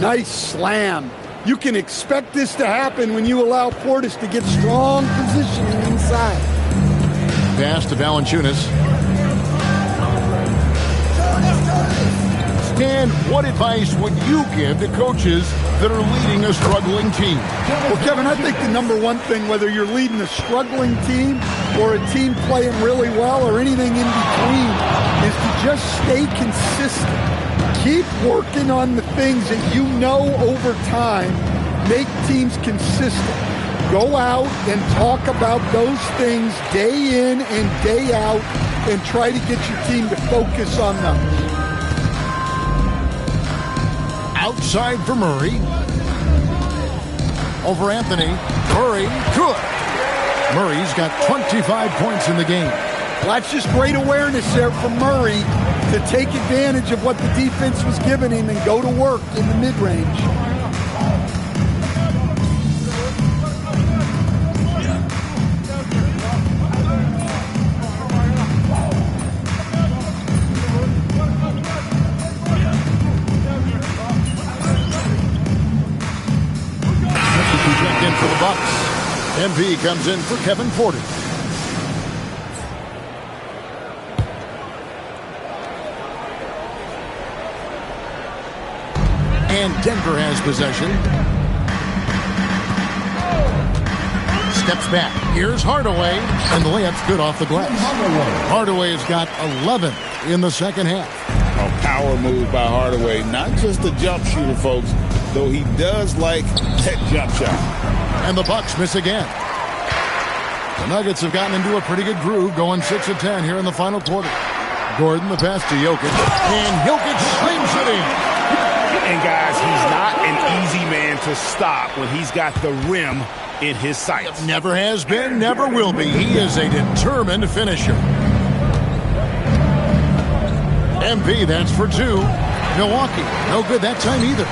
Nice slam. You can expect this to happen when you allow Portis to get strong positioning inside. Pass to Valanciunas. Stan, what advice would you give to coaches that are leading a struggling team? Well, Kevin, I think the number one thing, whether you're leading a struggling team or a team playing really well or anything in between, is to just stay consistent. Keep working on the things that you know over time make teams consistent. Go out and talk about those things day in and day out and try to get your team to focus on them. Outside for Murray. Over Anthony. Murray, good. Murray's got 25 points in the game. Well, that's just great awareness there from Murray to to take advantage of what the defense was giving him and go to work in the mid-range. Checked in for the Bucks. MP comes in for Kevin Porter. And Denver has possession. Steps back. Here's Hardaway. And the layup's good off the glass. Hardaway has got 11 in the second half. A power move by Hardaway. Not just a jump shooter, folks, though he does like that jump shot. And the Bucks miss again. The Nuggets have gotten into a pretty good groove, going 6 of 10 here in the final quarter. Gordon, the pass to Jokic. And Jokic slings it in. And guys, he's not an easy man to stop when he's got the rim in his sights. Never has been, never will be. He is a determined finisher. MP, that's for 2. Milwaukee, no good that time either.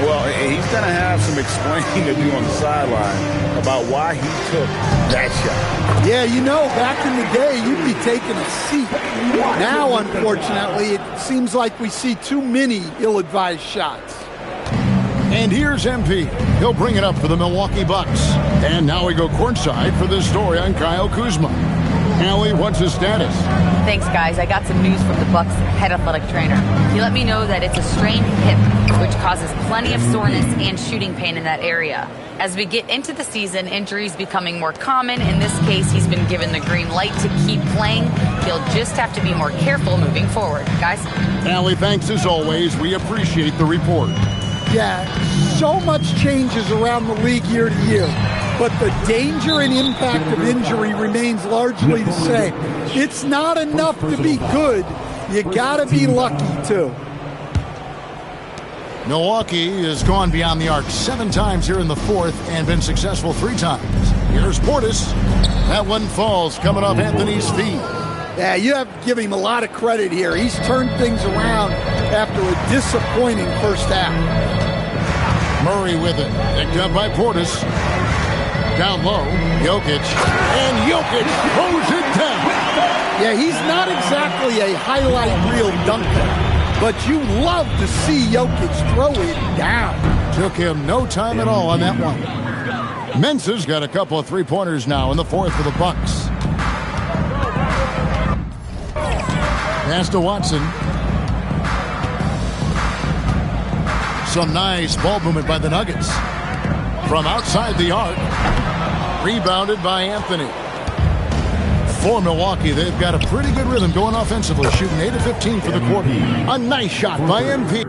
Well, he's going to have some explaining to do on the sideline about why he took that shot. Yeah, you know, back in the day, you'd be taking a seat. Now, unfortunately, it seems like we see too many ill-advised shots. And here's MP. He'll bring it up for the Milwaukee Bucks. And now we go courtside for this story on Kyle Kuzma. Allie, what's his status? Thanks, guys. I got some news from the Bucks head athletic trainer. He let me know that it's a strained hip, which causes plenty of soreness and shooting pain in that area. As we get into the season, injuries becoming more common. In this case, he's been given the green light to keep playing. He'll just have to be more careful moving forward. Guys? Allie, thanks as always. We appreciate the report. Yeah, so much changes around the league year to year, but the danger and impact of injury remains largely the same. It's not enough to be good. You gotta be lucky, too. Milwaukee has gone beyond the arc 7 times here in the fourth and been successful 3 times. Here's Portis. That one falls, coming off Anthony's feet. Yeah, you have to give him a lot of credit here. He's turned things around after a disappointing first half. Murray with it. Picked up by Portis. Down low, Jokic. And Jokic throws it down. Yeah, he's not exactly a highlight reel dunker, but you love to see Jokic throw it down. Took him no time at all on that one. Mensah's got a couple of 3-pointers now in the fourth for the Bucks. Pass to Watson. Some nice ball movement by the Nuggets. From outside the arc. Rebounded by Anthony. For Milwaukee, they've got a pretty good rhythm going offensively, shooting 8 of 15 for the quarter. A nice shot by MP.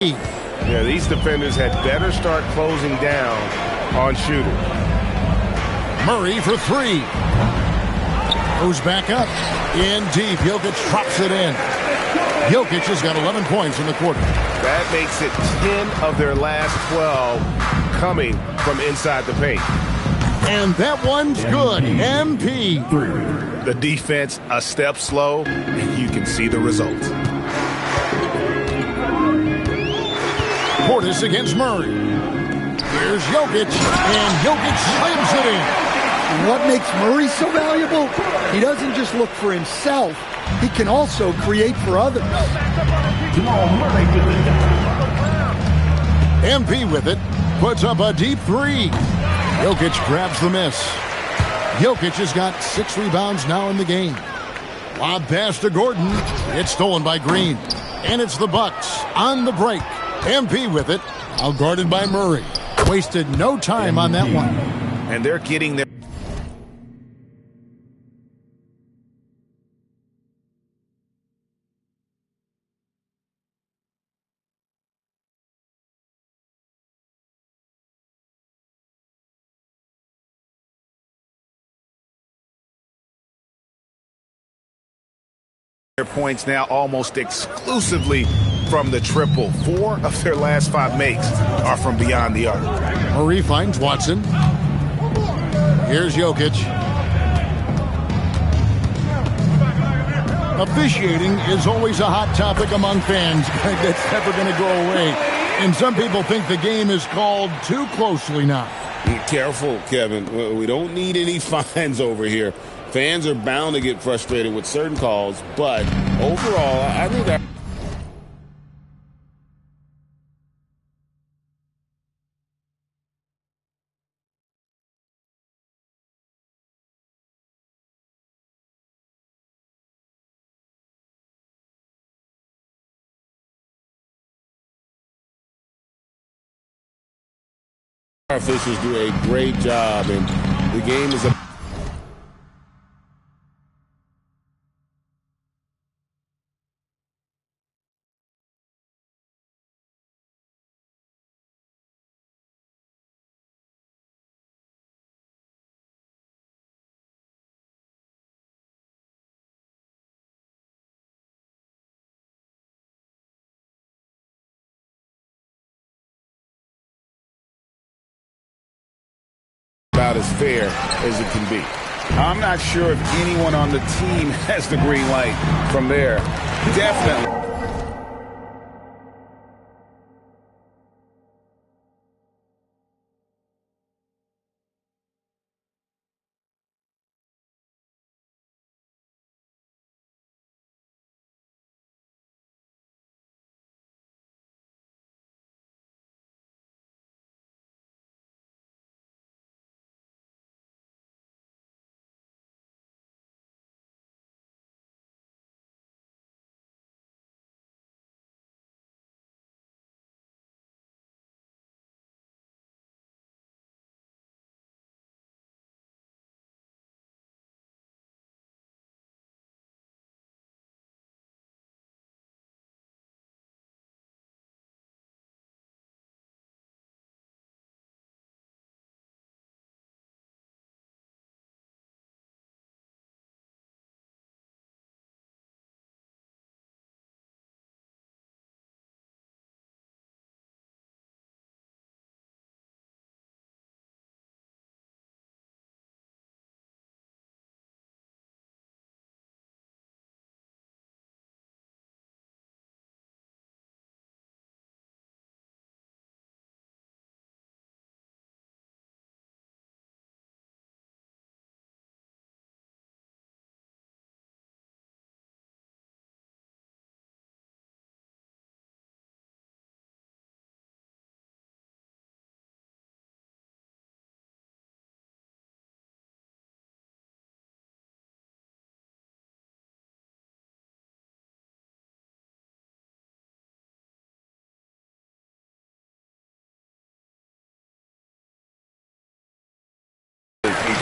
Yeah, these defenders had better start closing down on shooters. Murray for 3. Goes back up. In deep. Jokic drops it in. Jokic has got 11 points in the quarter. That makes it 10 of their last 12 coming from inside the paint. And that one's good. MP. The defense a step slow, and you can see the result. Portis against Murray. Here's Jokic, and Jokic slams it in. And what makes Murray so valuable? He doesn't just look for himself. He can also create for others. MP with it. Puts up a deep three. Jokic grabs the miss. Jokic has got 6 rebounds now in the game. Lob pass to Gordon. It's stolen by Green. And it's the Bucks on the break. MP with it. Out guarded by Murray. Wasted no time on that one. And they're getting their points now almost exclusively from the triple. 4 of their last 5 makes are from beyond the arc. Murray finds Watson. Here's Jokic. Officiating is always a hot topic among fans. That's never going to go away. And some people think the game is called too closely now. Be careful, Kevin. We don't need any fines over here. Fans are bound to get frustrated with certain calls, but overall, I think that our officials do a great job, and the game is a about as fair as it can be. I'm not sure if anyone on the team has the green light from there. Definitely.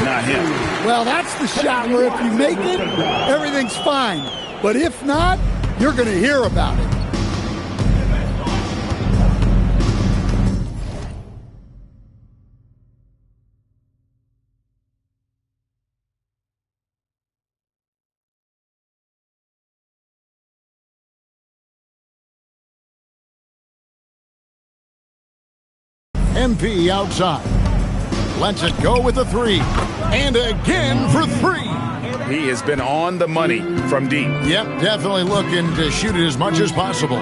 Not him. Well, that's the shot where if you make it, everything's fine. But if not, you're going to hear about it. MP outside. Lets it go with a 3. And again for 3. He has been on the money from deep. Yep, definitely looking to shoot it as much as possible.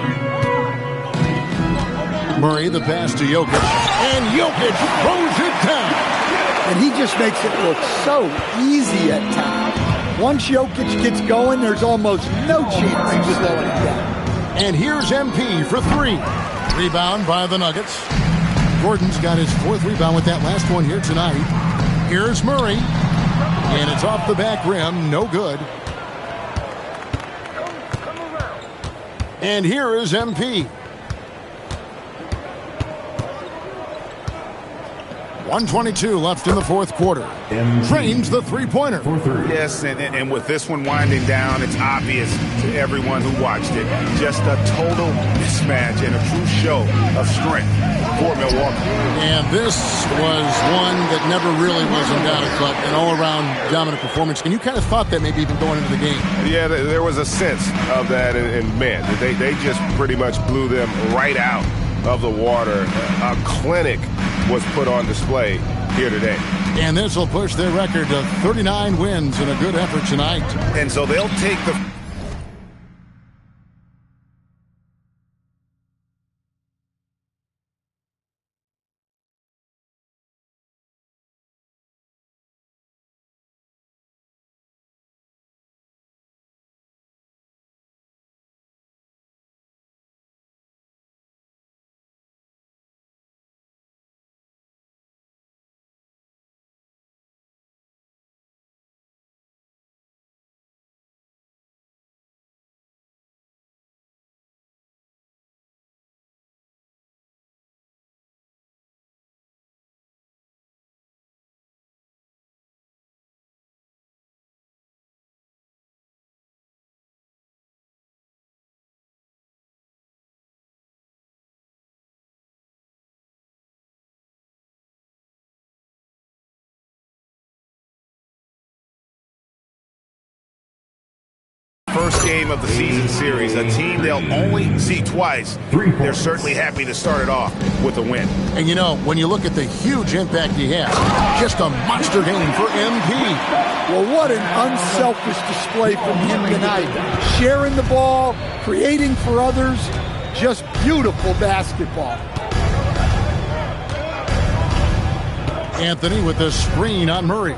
Murray, the pass to Jokic. And Jokic throws it down. and he just makes it look so easy at times. Once Jokic gets going, there's almost no chance of slowing him down. And here's MP for three. Rebound by the Nuggets. Gordon's got his fourth rebound with that last one here tonight. Here's Murray. And it's off the back rim. No good. And here is MP. 1:22 left in the fourth quarter. Drains the three-pointer. Yes, and with this one winding down, it's obvious to everyone who watched it. Just a total mismatch and a true show of strength for Milwaukee. And this was one that never really was in doubt, but an all-around dominant performance. And you kind of thought that maybe even going into the game. Yeah, there was a sense of that, and man, they just pretty much blew them right out of the water. A clinic was put on display here today. And this will push their record to 39 wins in a good effort tonight. And so they'll take the... First game of the season series, a team they'll only see twice. They're certainly happy to start it off with a win. And you know, when you look at the huge impact he has, just a monster game for MP. Well, what an unselfish display from him tonight. Sharing the ball, creating for others, just beautiful basketball. Anthony with the screen on Murray.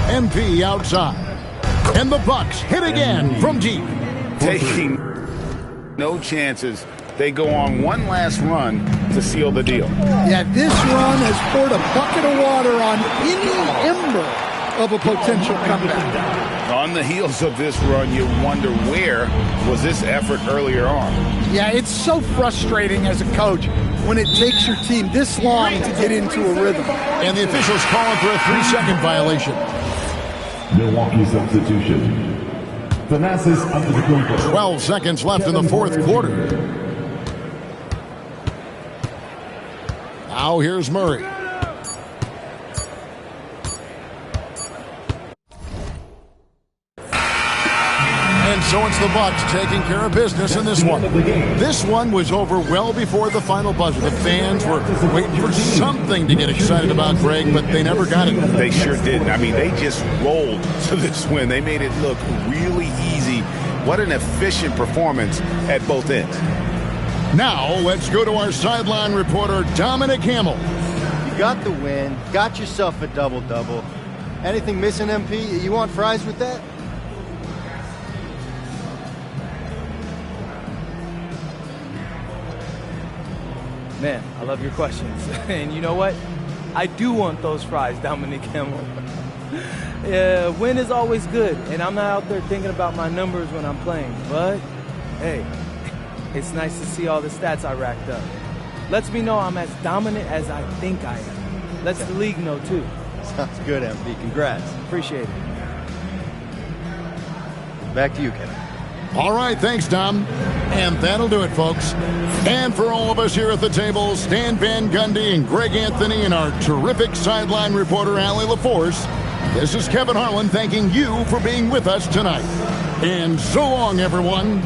MP outside. And the Bucks hit again from deep. Taking no chances. They go on one last run to seal the deal. Yeah, this run has poured a bucket of water on any ember of a potential comeback. On the heels of this run, you wonder where was this effort earlier on? Yeah, it's so frustrating as a coach when it takes your team this long to get into a rhythm. And the officials calling for a 3-second violation. Milwaukee substitution. Thanasis Antetokounmpo. 12 seconds left in the fourth quarter. Now here's Murray. And so it's the Bucks taking care of business in this one. This one was over well before the final buzzer. The fans were waiting for something to get excited about, Greg, but they never got it. They sure didn't. I mean, they just rolled to this win. They made it look really easy. What an efficient performance at both ends. Now, let's go to our sideline reporter, Dominic Hamill. You got the win, got yourself a double-double. Anything missing, MP? You want fries with that? Man, I love your questions. And you know what? I do want those fries, Dominic Hamill. Win is always good, and I'm not out there thinking about my numbers when I'm playing. But, hey, it's nice to see all the stats I racked up. Lets me know I'm as dominant as I think I am. Lets the league know, too. Sounds good, MP. Congrats. Appreciate it. Back to you, Kevin. All right, thanks, Dom. And that'll do it, folks. And for all of us here at the table, Stan Van Gundy and Greg Anthony and our terrific sideline reporter, Allie LaForce, this is Kevin Harlan thanking you for being with us tonight. And so long, everyone.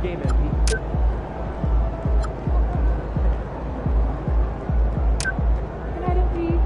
your game, MP. Good night, MP.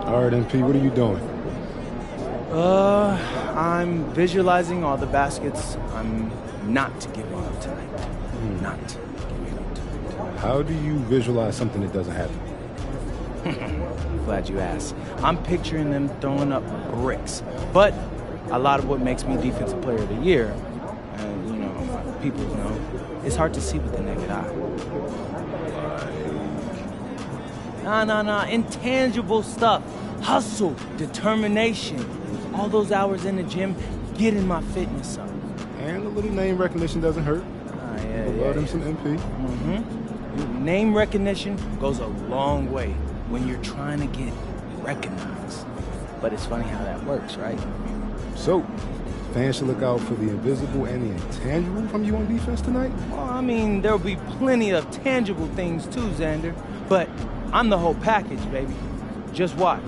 All right, MP, what are you doing? I'm visualizing all the baskets I'm not giving up tonight. Not giving up tonight. How do you visualize something that doesn't happen? Glad you asked. I'm picturing them throwing up bricks. But a lot of what makes me Defensive Player of the Year, and you know, people know, it's hard to see with the naked eye. Nah, intangible stuff. Hustle, determination, all those hours in the gym, getting my fitness up. And a little name recognition doesn't hurt. Love them some MP. Name recognition goes a long way when you're trying to get recognized. But it's funny how that works, right? So, fans should look out for the invisible and the intangible from you on defense tonight? Well, I mean, there'll be plenty of tangible things too, Xander. But I'm the whole package, baby. Just watch.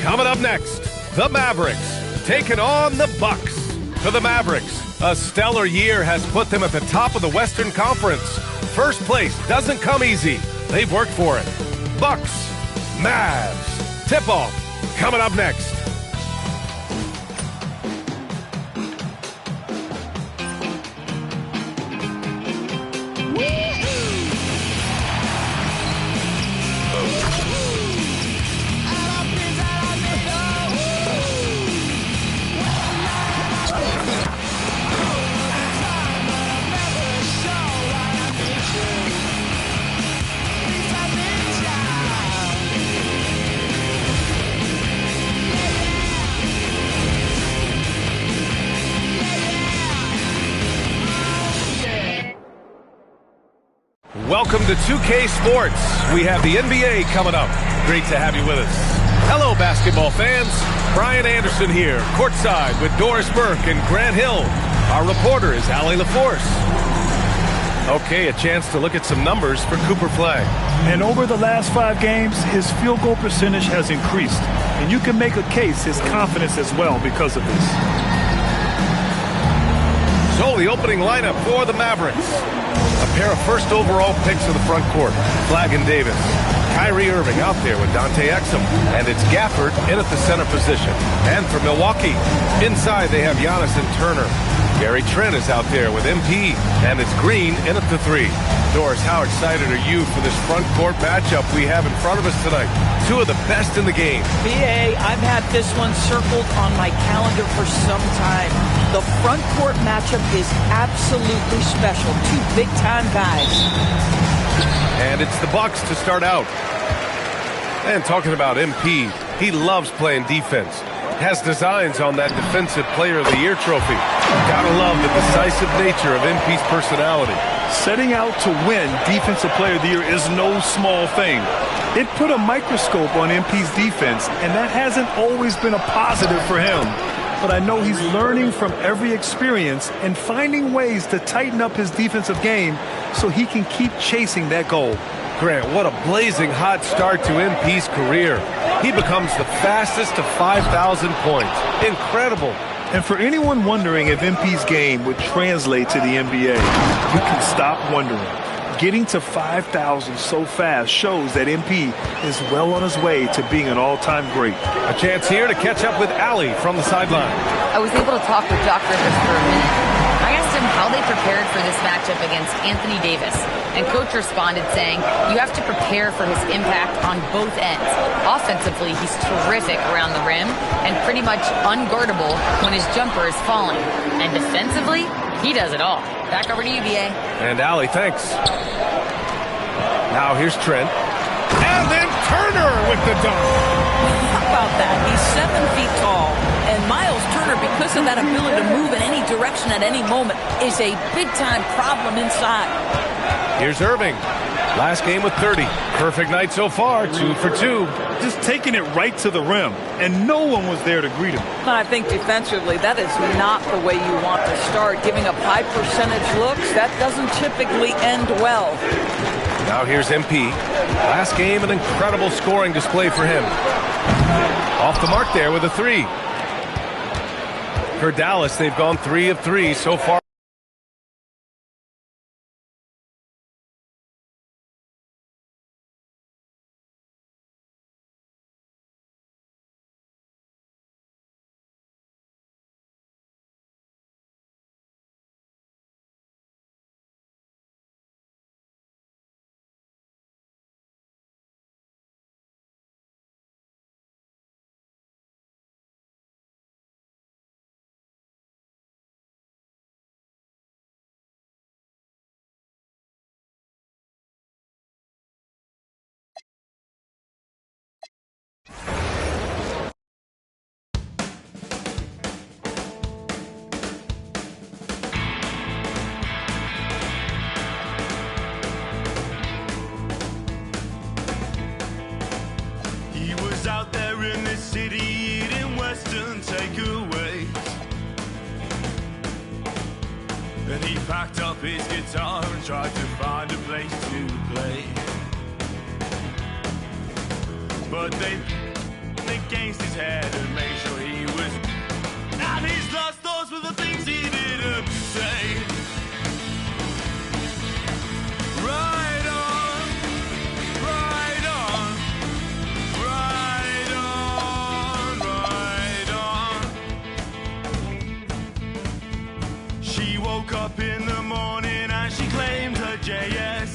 Coming up next, the Mavericks taking on the Bucks. For the Mavericks, a stellar year has put them at the top of the Western Conference. First place doesn't come easy. They've worked for it. Bucks, Mavs, tip-off coming up next. Welcome to 2K Sports. We have the NBA coming up. Great to have you with us. Hello, basketball fans. Brian Anderson here, courtside with Doris Burke and Grant Hill. Our reporter is Allie LaForce. Okay, a chance to look at some numbers for Cooper Flagg. And over the last 5 games, his field goal percentage has increased. And you can make a case his confidence as well because of this. So the opening lineup for the Mavericks. A pair of first overall picks of the front court, Flagg and Davis. Kyrie Irving out there with Dante Exum. And it's Gafford in at the center position. And for Milwaukee, inside they have Giannis and Turner. Gary Trent is out there with MP. And it's Green in at the 3. Doris, how excited are you for this front court matchup we have in front of us tonight? Two of the best in the game. BA, I've had this one circled on my calendar for some time. The front court matchup is absolutely special. Two big-time guys. And it's the Bucks to start out. And talking about MP, he loves playing defense. Has designs on that Defensive Player of the Year trophy. Gotta love the decisive nature of MP's personality. Setting out to win Defensive Player of the Year is no small thing. It put a microscope on MP's defense, and that hasn't always been a positive for him. But I know he's learning from every experience and finding ways to tighten up his defensive game so he can keep chasing that goal. Grant, what a blazing hot start to MP's career. He becomes the fastest to 5,000 points. Incredible. And for anyone wondering if MP's game would translate to the NBA, you can stop wondering. Getting to 5,000 so fast shows that MP is well on his way to being an all-time great. A chance here to catch up with Allie from the sideline. I was able to talk with Doc Rivers for a minute. I asked him how they prepared for this matchup against Anthony Davis, and Coach responded saying, you have to prepare for his impact on both ends. Offensively, he's terrific around the rim and pretty much unguardable when his jumper is falling. And defensively, he does it all. Back over to you, BA. And Allie, thanks. Now here's Trent. And then Turner with the dunk. How about that? He's 7 feet tall. And Miles Turner, because of that ability to move in any direction at any moment, is a big-time problem inside. Here's Irving. Last game with 30. Perfect night so far, 2 for 2. Just taking it right to the rim, and no one was there to greet him. But I think defensively, that is not the way you want to start. Giving up high percentage looks, that doesn't typically end well. Now here's MP. Last game, an incredible scoring display for him. Off the mark there with a 3. For Dallas, they've gone 3 of 3 so far. Out there in the city eating Western takeaways, and he packed up his guitar and tried to find a place to play, but they against his head and made sure he was, and his last thoughts were the things he didn't say. Right on, right on, right on, right on. She woke up in the morning and she claimed her JS.